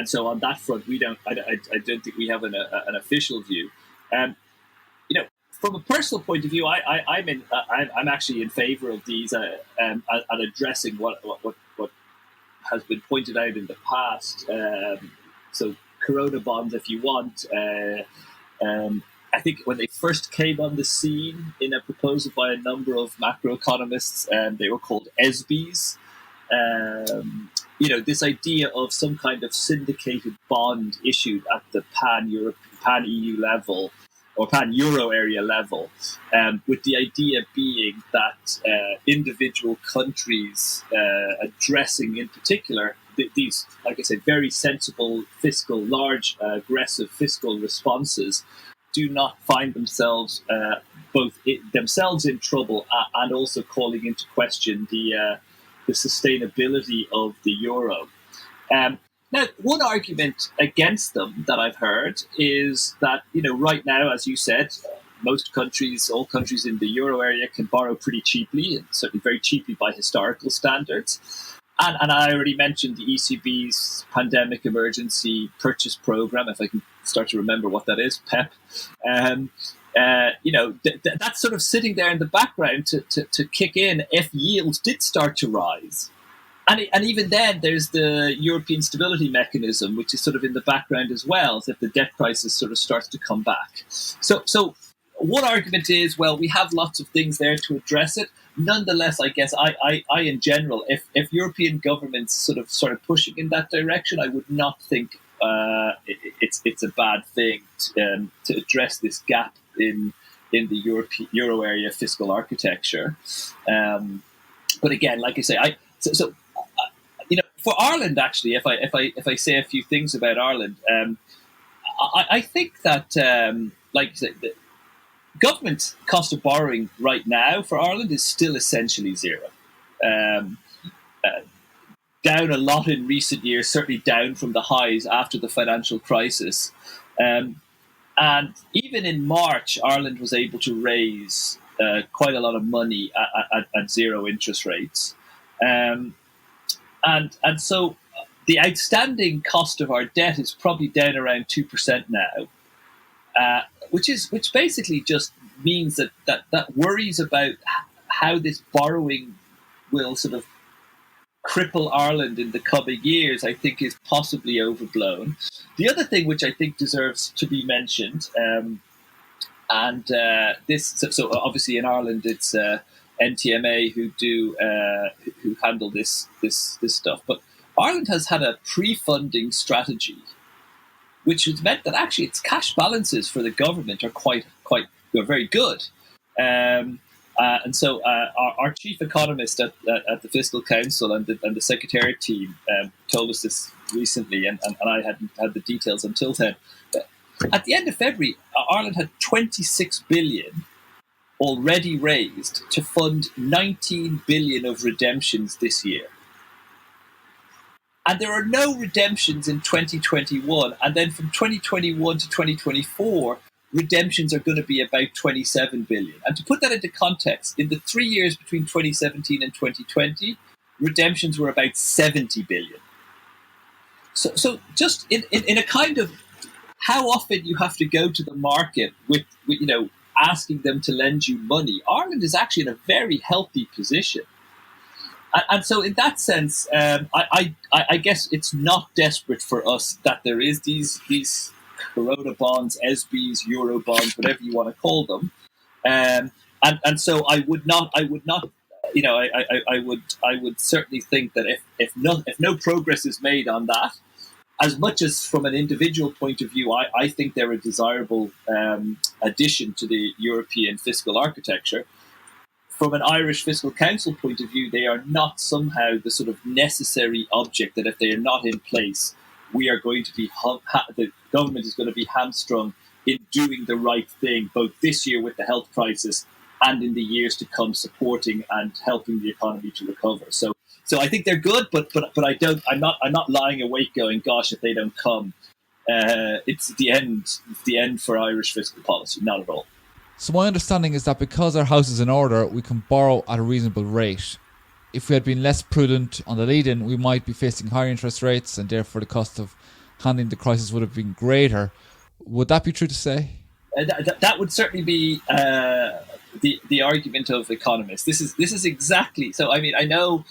so on that front, we don't. I don't think we have an official view. From a personal point of view, I'm actually in favour of these and addressing what has been pointed out in the past. So Corona bonds, if you want. I think when they first came on the scene in a proposal by a number of macroeconomists, they were called ESBs. This idea of some kind of syndicated bond issued at the pan-EU level or pan-Euro area level, with the idea being that individual countries addressing in particular these, like I said, very sensible fiscal, large, aggressive fiscal responses do not find themselves themselves in trouble and also calling into question the sustainability of the euro. Now, one argument against them that I've heard is that, right now, as you said, all countries in the euro area can borrow pretty cheaply, and certainly very cheaply by historical standards. And I already mentioned the ECB's pandemic emergency purchase program, if I can start to remember what that is, PEP. That's sort of sitting there in the background to kick in if yields did start to rise. And even then, there's the European Stability Mechanism, which is sort of in the background as well, if the debt crisis sort of starts to come back. So one argument is, well, we have lots of things there to address it. Nonetheless, I guess I in general, if European governments sort of started pushing in that direction, I would not think it's a bad thing to address this gap in the euro area fiscal architecture. But again, like I say, for Ireland, actually, if I say a few things about Ireland, I think that, like you said, the government cost of borrowing right now for Ireland is still essentially zero. Down a lot in recent years, certainly down from the highs after the financial crisis. And even in March, Ireland was able to raise quite a lot of money at zero interest rates. And so the outstanding cost of our debt is probably down around 2% now, which basically just means that worries about how this borrowing will sort of cripple Ireland in the coming years, I think, is possibly overblown. The other thing which I think deserves to be mentioned, so obviously in Ireland it's NTMA who handle this stuff, but Ireland has had a pre-funding strategy, which has meant that actually its cash balances for the government are very good. And so our chief economist at the Fiscal Council and the Secretariat team told us this recently, and I hadn't had the details until then. At the end of February, Ireland had 26 billion already raised to fund 19 billion of redemptions this year. And there are no redemptions in 2021. And then from 2021 to 2024, redemptions are going to be about 27 billion. And to put that into context, in the 3 years between 2017 and 2020, redemptions were about 70 billion. So just in a kind of how often you have to go to the market with asking them to lend you money, Ireland is actually in a very healthy position. And so in that sense, I guess it's not desperate for us that there is these Corona bonds, ESBs, Euro bonds, whatever you want to call them. And so I would certainly think that if no progress is made on that, as much as from an individual point of view, I think they're a desirable addition to the European fiscal architecture. From an Irish Fiscal Council point of view, they are not somehow the sort of necessary object that if they are not in place, we are going to be the government is going to be hamstrung in doing the right thing, both this year with the health crisis and in the years to come, supporting and helping the economy to recover. So I think they're good, but I'm not lying awake going, gosh, if they don't come, it's the end. It's the end for Irish fiscal policy. Not at all. So my understanding is that because our house is in order, we can borrow at a reasonable rate. If we had been less prudent on the lead-in, we might be facing higher interest rates, and therefore the cost of handling the crisis would have been greater. Would that be true to say? That would certainly be the argument of economists. This is exactly so. I mean, I know.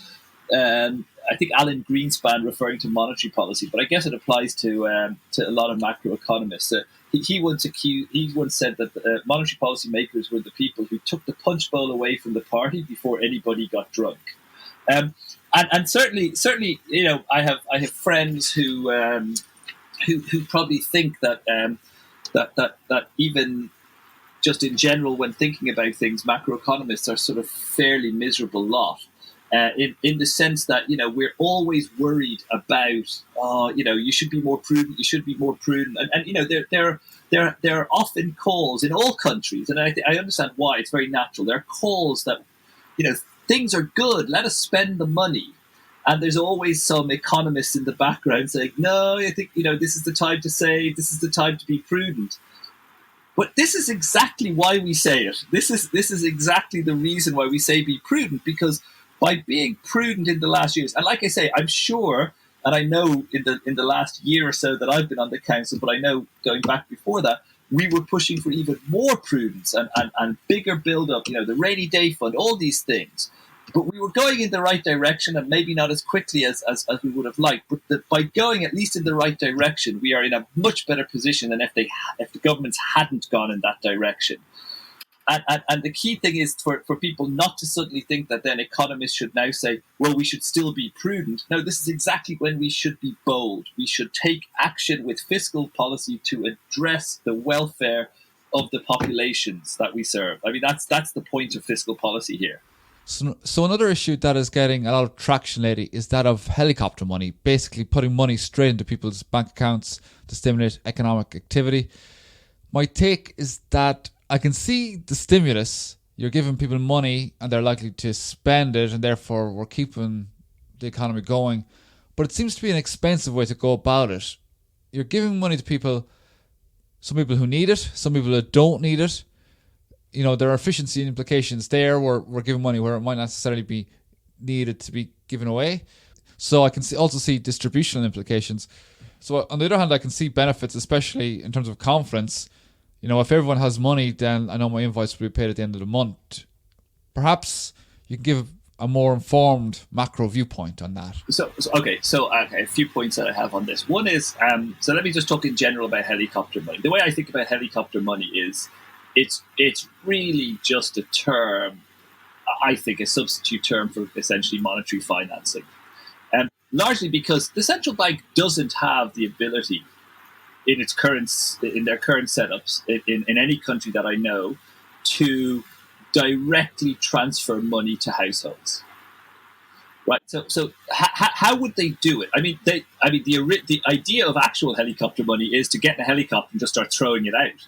I think Alan Greenspan referring to monetary policy, but I guess it applies to a lot of macroeconomists. He once said that monetary policy makers were the people who took the punch bowl away from the party before anybody got drunk. And certainly, I have friends who probably think that that even just in general, when thinking about things, macroeconomists are sort of fairly miserable lot. In the sense that we're always worried about you should be more prudent, and there are often calls in all countries, and I understand why. It's very natural. There are calls that things are good, let us spend the money, and there's always some economists in the background saying, no, I think this is the time to save, this is the time to be prudent. But this is exactly why we say it. This is exactly the reason why we say be prudent, because by being prudent in the last years, and like I say, I'm sure, and I know in the last year or so that I've been on the council, but I know going back before that, we were pushing for even more prudence and bigger build-up, the rainy day fund, all these things. But we were going in the right direction, and maybe not as quickly as we would have liked. But by going at least in the right direction, we are in a much better position than if the governments hadn't gone in that direction. And the key thing is for people not to suddenly think that then economists should now say, well, we should still be prudent. No, this is exactly when we should be bold. We should take action with fiscal policy to address the welfare of the populations that we serve. I mean, that's the point of fiscal policy here. So another issue that is getting a lot of traction lately is that of helicopter money, basically putting money straight into people's bank accounts to stimulate economic activity. My take is that I can see the stimulus. You're giving people money and they're likely to spend it, and therefore we're keeping the economy going. But it seems to be an expensive way to go about it. You're giving money to people, some people who need it, some people that don't need it. There are efficiency implications there where we're giving money where it might not necessarily be needed to be given away. So I can also see distributional implications. So on the other hand, I can see benefits, especially in terms of confidence. If everyone has money, then I know my invoice will be paid at the end of the month. Perhaps you can give a more informed macro viewpoint on that. So a few points that I have on this. One is, so let me just talk in general about helicopter money. The way I think about helicopter money is it's really just a term, I think, a substitute term for essentially monetary financing. Largely because the central bank doesn't have the ability in their current setups in any country that I know to directly transfer money to households. Right. So how would they do it? The idea of actual helicopter money is to get in a helicopter and just start throwing it out.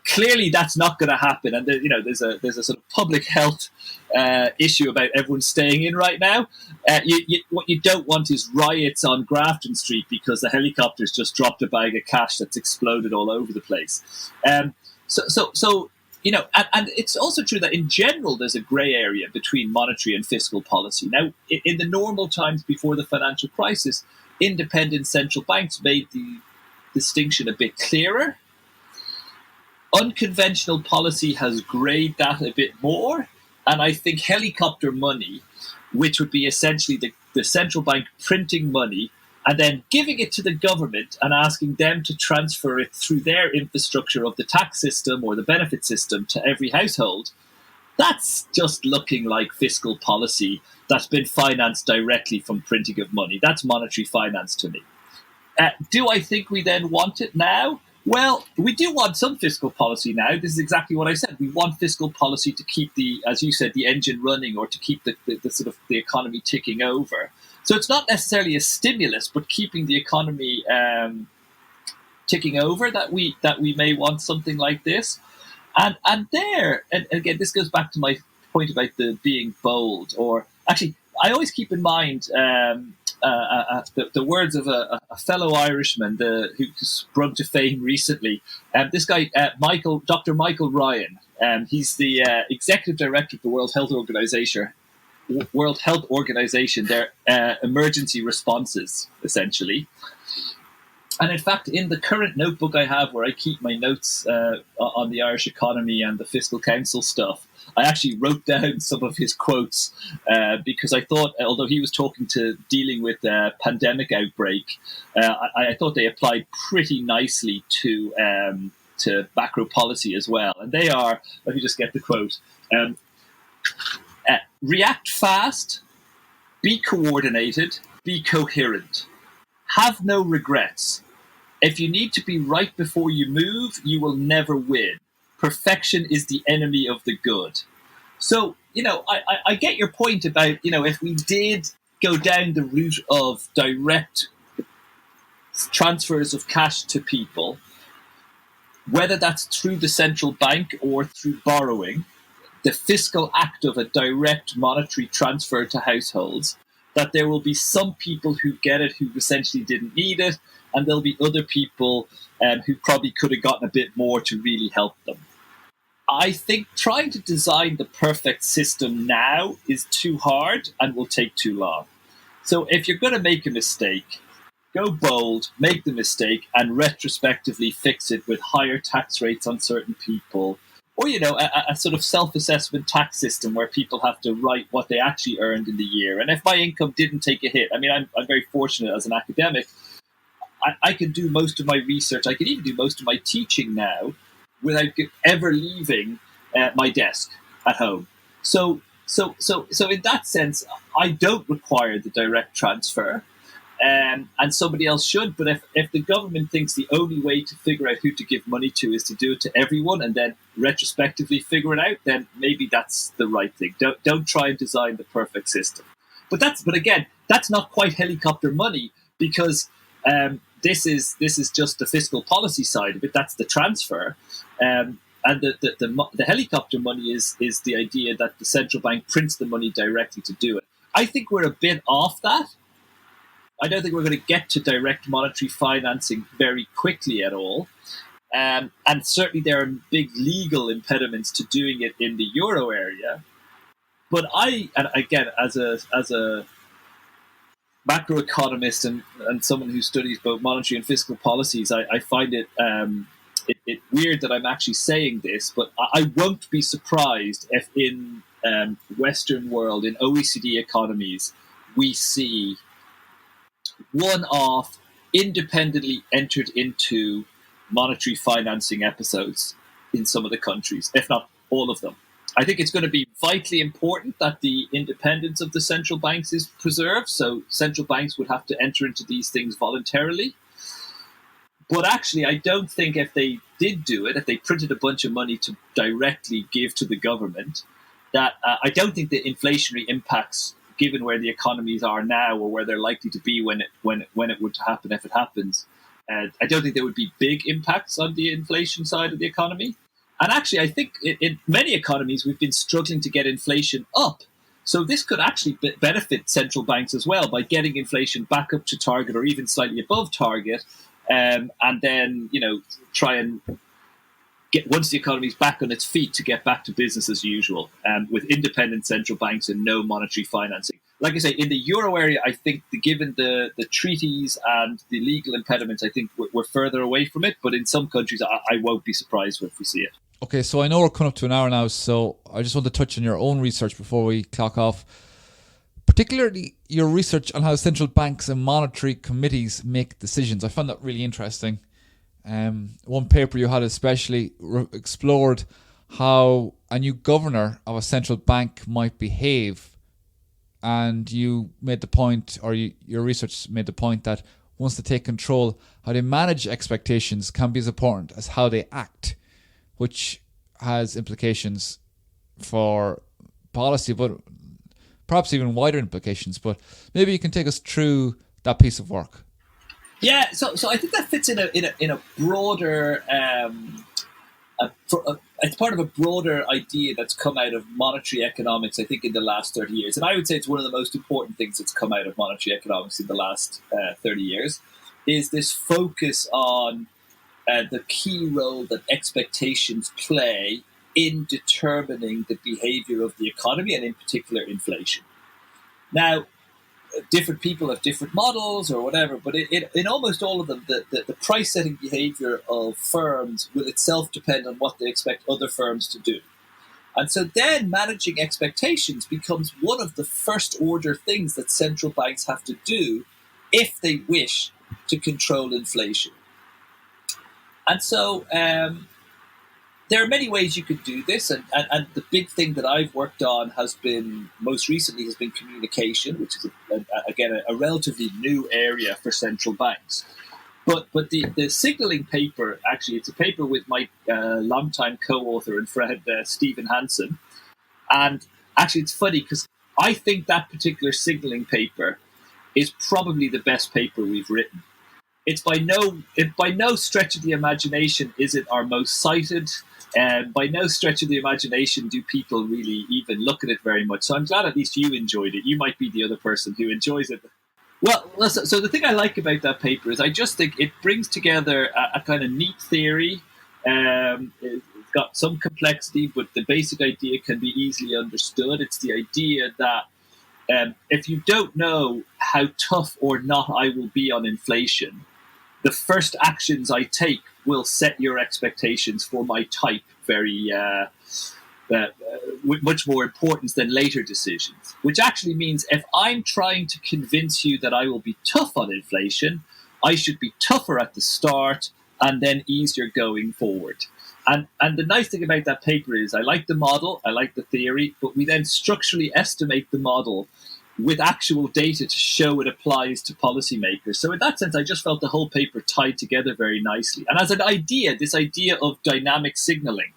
Clearly that's not going to happen. And there's a sort of public health issue about everyone staying in right now. What you don't want is riots on Grafton Street because the helicopters just dropped a bag of cash that's exploded all over the place. And it's also true that in general there's a grey area between monetary and fiscal policy. Now, in the normal times before the financial crisis, independent central banks made the distinction a bit clearer. Unconventional policy has greyed that a bit more, and I think helicopter money, which would be essentially the central bank printing money and then giving it to the government and asking them to transfer it through their infrastructure of the tax system or the benefit system to every household, that's just looking like fiscal policy that's been financed directly from printing of money. That's monetary finance to me. Do I think we then want it now? Well, we do want some fiscal policy now. This is exactly what I said. We want fiscal policy to keep as you said, the engine running, or to keep the sort of the economy ticking over. So it's not necessarily a stimulus, but keeping the economy ticking over that we may want something like this. And again, this goes back to my point about the being bold. Or actually, I always keep in mind the words of a fellow Irishman who sprung to fame recently. This guy, Dr. Michael Ryan, he's the executive director of the World Health Organization, their emergency responses, essentially. And in fact, in the current notebook I have where I keep my notes on the Irish economy and the Fiscal Council stuff, I actually wrote down some of his quotes because I thought, although he was dealing with pandemic outbreak, I thought they applied pretty nicely to macro policy as well. And they are, let me just get the quote, react fast, be coordinated, be coherent, have no regrets. If you need to be right before you move, you will never win. Perfection is the enemy of the good. So, I get your point about, if we did go down the route of direct transfers of cash to people, whether that's through the central bank or through borrowing, the fiscal act of a direct monetary transfer to households, that there will be some people who get it who essentially didn't need it, and there'll be other people who probably could have gotten a bit more to really help them. I think trying to design the perfect system now is too hard and will take too long. So if you're going to make a mistake, go bold, make the mistake, and retrospectively fix it with higher tax rates on certain people, or, a sort of self-assessment tax system where people have to write what they actually earned in the year. And if my income didn't take a hit, I'm very fortunate as an academic, I can do most of my research. I can even do most of my teaching now without ever leaving my desk at home. So in that sense, I don't require the direct transfer, and somebody else should. But if the government thinks the only way to figure out who to give money to is to do it to everyone and then retrospectively figure it out, then maybe that's the right thing. Don't try and design the perfect system. But again, that's not quite helicopter money, because this is just the fiscal policy side of it. That's the transfer. And the helicopter money is the idea that the central bank prints the money directly to do it. I think we're a bit off that. I don't think we're going to get to direct monetary financing very quickly at all. And certainly there are big legal impediments to doing it in the euro area. But and again, as a macroeconomist and someone who studies both monetary and fiscal policies, I find it weird that I'm actually saying this, but I won't be surprised if in Western world, in OECD economies, we see one-off, independently entered into monetary financing episodes in some of the countries, if not all of them. I think it's going to be vitally important that the independence of the central banks is preserved. So central banks would have to enter into these things voluntarily. But actually, I don't think if they did do it, if they printed a bunch of money to directly give to the government, that I don't think the inflationary impacts, given where the economies are now or where they're likely to be when it would happen, if it happens, I don't think there would be big impacts on the inflation side of the economy. And actually, I think in many economies, we've been struggling to get inflation up. So this could actually benefit central banks as well by getting inflation back up to target or even slightly above target. And then, try and get, once the economy's back on its feet, to get back to business as usual, with independent central banks and no monetary financing. Like I say, in the euro area, I think given the treaties and the legal impediments, I think we're further away from it. But in some countries, I won't be surprised if we see it. Okay, so I know we're coming up to an hour now, so I just want to touch on your own research before we clock off. Particularly your research on how central banks and monetary committees make decisions. I found that really interesting. One paper you had especially explored how a new governor of a central bank might behave. And you made the point, or your research made the point, that once they take control, how they manage expectations can be as important as how they act, which has implications for policy, but perhaps even wider implications. But maybe you can take us through that piece of work. Yeah, so I think that fits in a broader it's part of a broader idea that's come out of monetary economics, I think, in the last 30 years. And I would say it's one of the most important things that's come out of monetary economics in the last 30 years, is this focus on the key role that expectations play in determining the behavior of the economy, and in particular inflation. Now, different people have different models or whatever, but in almost all of them, the price-setting behavior of firms will itself depend on what they expect other firms to do. And so then managing expectations becomes one of the first-order things that central banks have to do if they wish to control inflation. And so there are many ways you could do this, and the big thing that I've worked on most recently has been communication, which is again a relatively new area for central banks. But the signaling paper, actually, it's a paper with my longtime co-author and friend Stephen Hansen, and actually it's funny because I think that particular signaling paper is probably the best paper we've written. It's by no stretch of the imagination is it our most cited. And by no stretch of the imagination do people really even look at it very much. So I'm glad at least you enjoyed it. You might be the other person who enjoys it. Well, so the thing I like about that paper is I just think it brings together a kind of neat theory. It's got some complexity, but the basic idea can be easily understood. It's the idea that if you don't know how tough or not I will be on inflation, the first actions I take will set your expectations for my type very with much more importance than later decisions, which actually means if I'm trying to convince you that I will be tough on inflation, I should be tougher at the start and then easier going forward. And the nice thing about that paper is I like the model, I like the theory, but we then structurally estimate the model with actual data to show it applies to policymakers. So in that sense, I just felt the whole paper tied together very nicely. And as an idea, this idea of dynamic signaling,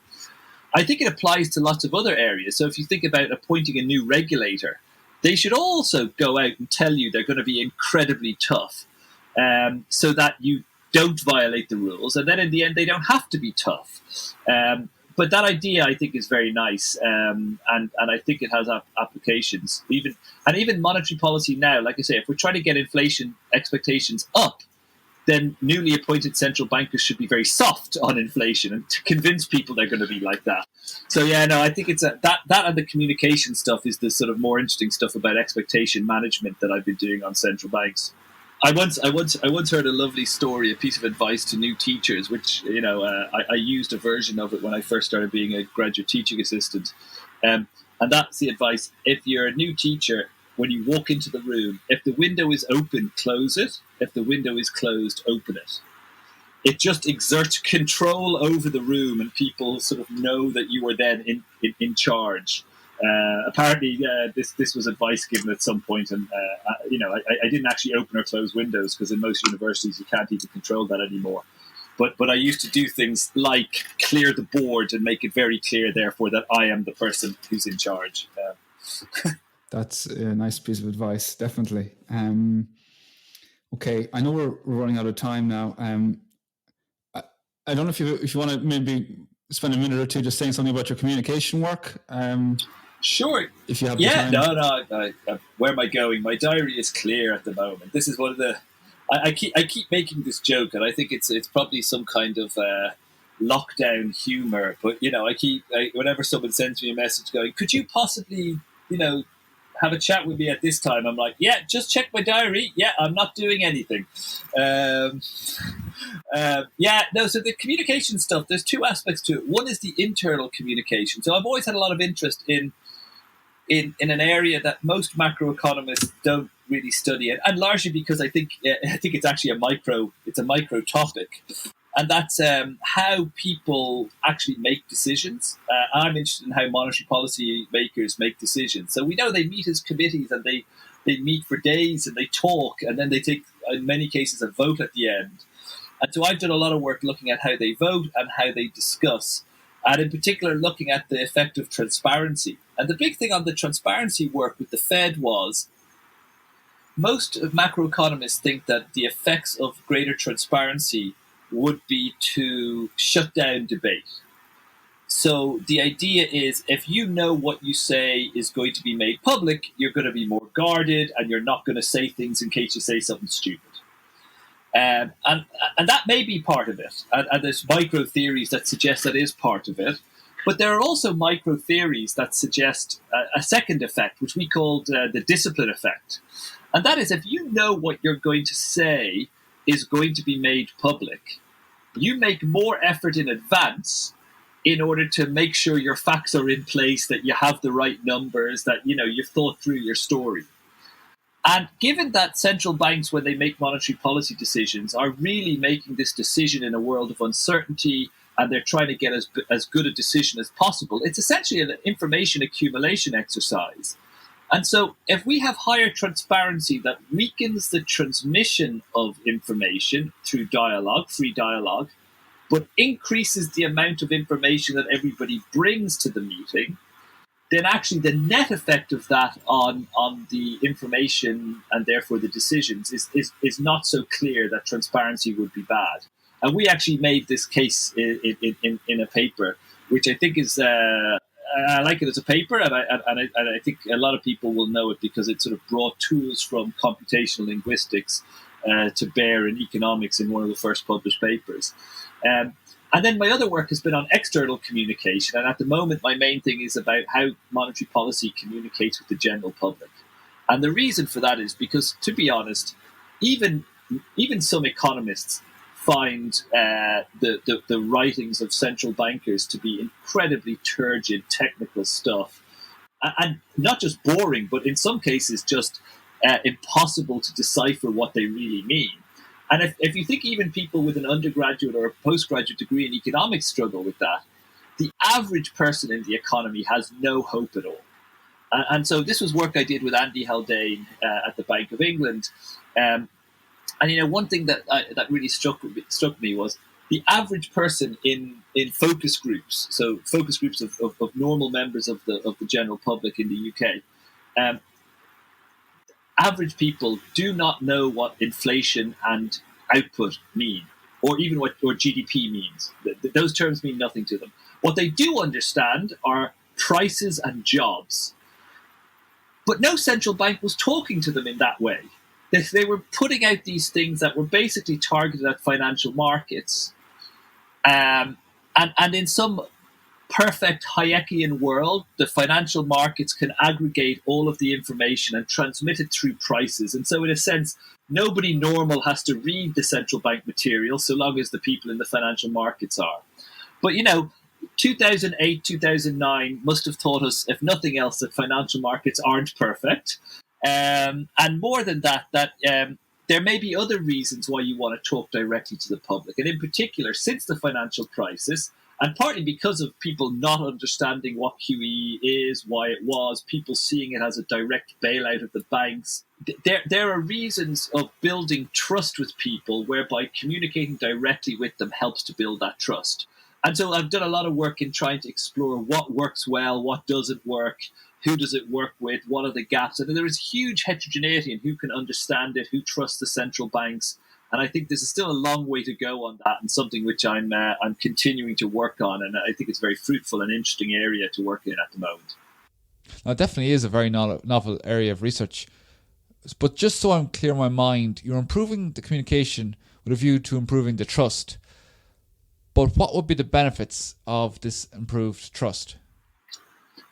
I think it applies to lots of other areas. So if you think about appointing a new regulator, they should also go out and tell you they're going to be incredibly tough so that you don't violate the rules. And then in the end, they don't have to be tough. But that idea, I think, is very nice, and I think it has applications. Even monetary policy now, like I say, if we're trying to get inflation expectations up, then newly appointed central bankers should be very soft on inflation and to convince people they're going to be like that. So yeah, no, I think it's that and the communication stuff is the sort of more interesting stuff about expectation management that I've been doing on central banks. I once heard a lovely story, a piece of advice to new teachers, which I used a version of it when I first started being a graduate teaching assistant, and that's the advice: if you're a new teacher, when you walk into the room, if the window is open, close it. If the window is closed, open it. It just exerts control over the room, and people sort of know that you are then in charge. Apparently, this was advice given at some point, and I didn't actually open or close windows because in most universities you can't even control that anymore. But I used to do things like clear the board and make it very clear, therefore, that I am the person who's in charge. That's a nice piece of advice, definitely. Okay, I know we're running out of time now. I don't know if you want to maybe spend a minute or two just saying something about your communication work. Sure. If you have the time. No. Where am I going? My diary is clear at the moment. This is one of the. I keep making this joke, and I think it's probably some kind of lockdown humor. But whenever someone sends me a message going, "Could you possibly have a chat with me at this time?" I'm like, "Yeah, just check my diary. Yeah, I'm not doing anything." So the communication stuff. There's two aspects to it. One is the internal communication. So I've always had a lot of interest in an area that most macroeconomists don't really study, and largely because I think it's actually a micro topic, and that's how people actually make decisions. I'm interested in how monetary policy makers make decisions. So we know they meet as committees, and they meet for days, and they talk, and then they take, in many cases, a vote at the end. And so I've done a lot of work looking at how they vote and how they discuss, and in particular looking at the effect of transparency. And the big thing on the transparency work with the Fed was most macroeconomists think that the effects of greater transparency would be to shut down debate. So the idea is, if you know what you say is going to be made public, you're going to be more guarded, and you're not going to say things in case you say something stupid. And that may be part of it. And there's micro theories that suggest that is part of it. But there are also micro theories that suggest a second effect, which we called the discipline effect. And that is, if you know what you're going to say is going to be made public, you make more effort in advance in order to make sure your facts are in place, that you have the right numbers, that you've thought through your story. And given that central banks, when they make monetary policy decisions, are really making this decision in a world of uncertainty, and they're trying to get as good a decision as possible, it's essentially an information accumulation exercise. And so if we have higher transparency that weakens the transmission of information through dialogue, free dialogue, but increases the amount of information that everybody brings to the meeting, then actually the net effect of that on the information and therefore the decisions is not so clear that transparency would be bad. And we actually made this case in a paper, which I think is, I like it as a paper, and I think a lot of people will know it because it sort of brought tools from computational linguistics to bear in economics in one of the first published papers. And then my other work has been on external communication. And at the moment, my main thing is about how monetary policy communicates with the general public. And the reason for that is because, to be honest, even some economists find the writings of central bankers to be incredibly turgid technical stuff. And not just boring, but in some cases just impossible to decipher what they really mean. And if you think even people with an undergraduate or a postgraduate degree in economics struggle with that, the average person in the economy has no hope at all. And so this was work I did with Andy Haldane at the Bank of England. And one thing that really struck me was the average person in focus groups, so focus groups of normal members of the general public in the UK. Average people do not know what inflation and output mean, or even what GDP means. Those terms mean nothing to them. What they do understand are prices and jobs. But no central bank was talking to them in that way. They were putting out these things that were basically targeted at financial markets. And in some perfect Hayekian world, the financial markets can aggregate all of the information and transmit it through prices. And so in a sense, nobody normal has to read the central bank material so long as the people in the financial markets are. But 2008, 2009 must have taught us, if nothing else, that financial markets aren't perfect. And more than that, there may be other reasons why you want to talk directly to the public. And in particular, since the financial crisis, and partly because of people not understanding what QE is, why it was, people seeing it as a direct bailout of the banks, there are reasons of building trust with people whereby communicating directly with them helps to build that trust. And so I've done a lot of work in trying to explore what works well, what doesn't work, who does it work with, what are the gaps. And there is huge heterogeneity in who can understand it, who trusts the central banks. And I think there's still a long way to go on that, and something which I'm continuing to work on. And I think it's a very fruitful and interesting area to work in at the moment. Now, it definitely is a very novel area of research. But just so I'm clear in my mind, you're improving the communication with a view to improving the trust. But what would be the benefits of this improved trust?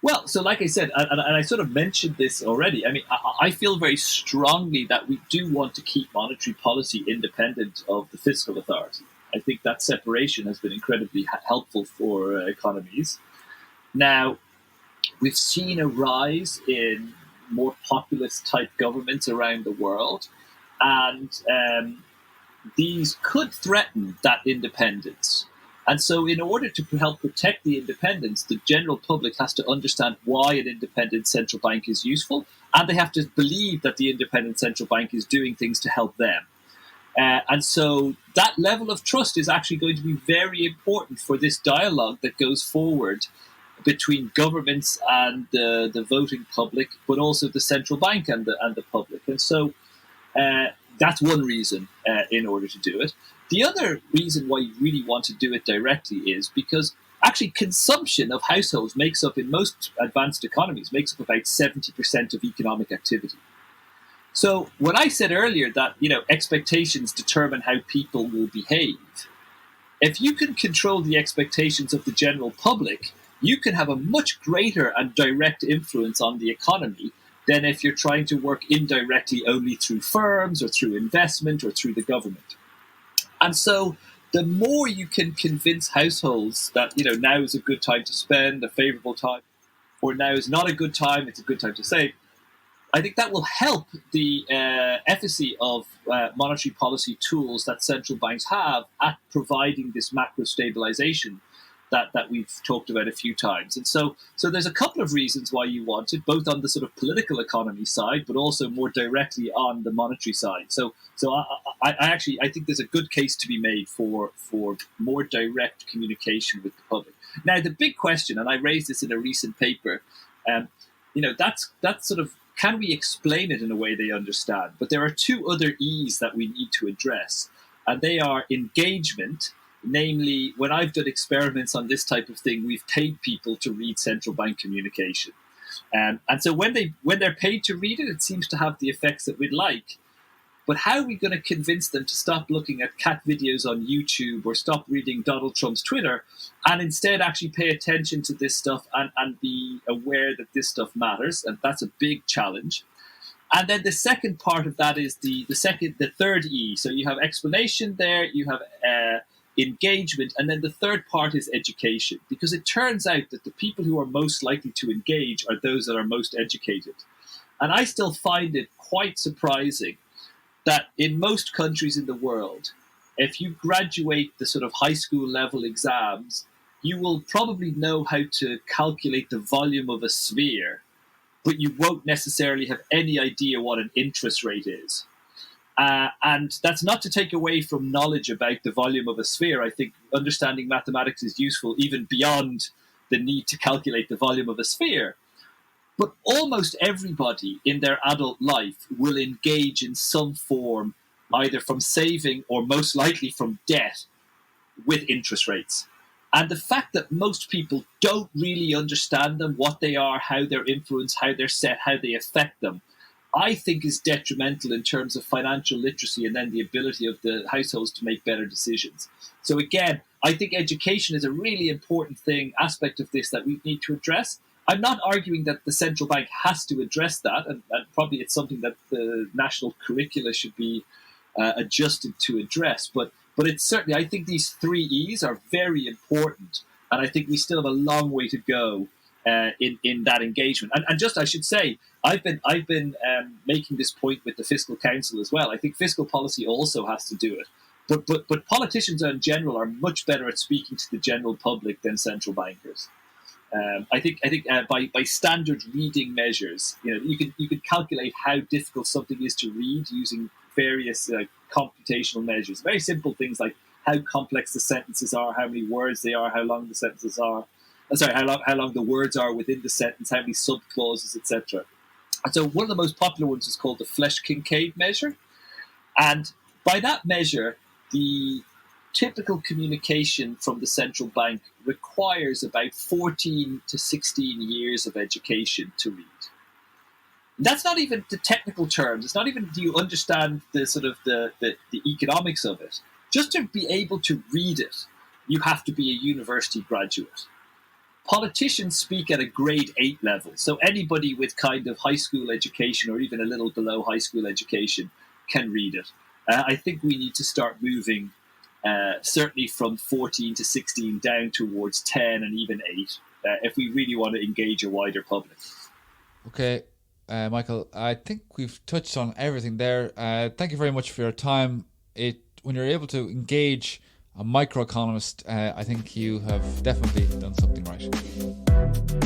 Well, so like I said, and I sort of mentioned this already, I mean, I feel very strongly that we do want to keep monetary policy independent of the fiscal authority. I think that separation has been incredibly helpful for economies. Now, we've seen a rise in more populist type governments around the world, and these could threaten that independence. And so in order to help protect the independence, the general public has to understand why an independent central bank is useful, and they have to believe that the independent central bank is doing things to help them. And so that level of trust is actually going to be very important for this dialogue that goes forward between governments and the voting public, but also the central bank and the public. And so that's one reason in order to do it. The other reason why you really want to do it directly is because actually consumption of households makes up, in most advanced economies, makes up about 70% of economic activity. So when I said earlier that, expectations determine how people will behave, if you can control the expectations of the general public, you can have a much greater and direct influence on the economy than if you're trying to work indirectly only through firms or through investment or through the government. And so the more you can convince households that, now is a good time to spend, a favorable time, or now is not a good time, it's a good time to save, I think that will help the efficacy of monetary policy tools that central banks have at providing this macro stabilization that we've talked about a few times. And so there's a couple of reasons why you want it, both on the sort of political economy side, but also more directly on the monetary side. So I think there's a good case to be made for more direct communication with the public. Now, the big question, and I raised this in a recent paper, that's sort of, can we explain it in a way they understand? But there are two other E's that we need to address, and they are engagement. Namely, when I've done experiments on this type of thing, we've paid people to read central bank communication. And so when they're paid to read it, it seems to have the effects that we'd like. But how are we going to convince them to stop looking at cat videos on YouTube or stop reading Donald Trump's Twitter and instead actually pay attention to this stuff and be aware that this stuff matters? And that's a big challenge. And then the second part of that is the third E. So you have explanation there, you have engagement, and then the third part is education, because it turns out that the people who are most likely to engage are those that are most educated. And I still find it quite surprising that in most countries in the world, if you graduate the sort of high school level exams, you will probably know how to calculate the volume of a sphere, but you won't necessarily have any idea what an interest rate is. And that's not to take away from knowledge about the volume of a sphere. I think understanding mathematics is useful even beyond the need to calculate the volume of a sphere. But almost everybody in their adult life will engage in some form, either from saving or most likely from debt, with interest rates. And the fact that most people don't really understand them, what they are, how they're influenced, how they're set, how they affect them, I think is detrimental in terms of financial literacy and then the ability of the households to make better decisions. So again, I think education is a really important aspect of this that we need to address. I'm not arguing that the central bank has to address that, and probably it's something that the national curricula should be adjusted to address. But it's certainly, I think these three E's are very important, and I think we still have a long way to go in that engagement. And just, I should say, I've been making this point with the Fiscal Council as well. I think fiscal policy also has to do it. But politicians in general are much better at speaking to the general public than central bankers. I think by standard reading measures, you can calculate how difficult something is to read using various computational measures. Very simple things like how complex the sentences are, how many words they are, how long the sentences are. How long the words are within the sentence, how many subclauses, etc. And so one of the most popular ones is called the Flesch-Kincaid measure. And by that measure, the typical communication from the central bank requires about 14 to 16 years of education to read. And that's not even the technical terms. It's not even do you understand the sort of the economics of it. Just to be able to read it, you have to be a university graduate. Politicians speak at a grade 8 level. So anybody with kind of high school education or even a little below high school education can read it. I think we need to start moving certainly from 14 to 16 down towards 10 and even 8 if we really want to engage a wider public. Okay, Michael, I think we've touched on everything there. Thank you very much for your time. When you're able to engage a microeconomist, I think you have definitely done something right.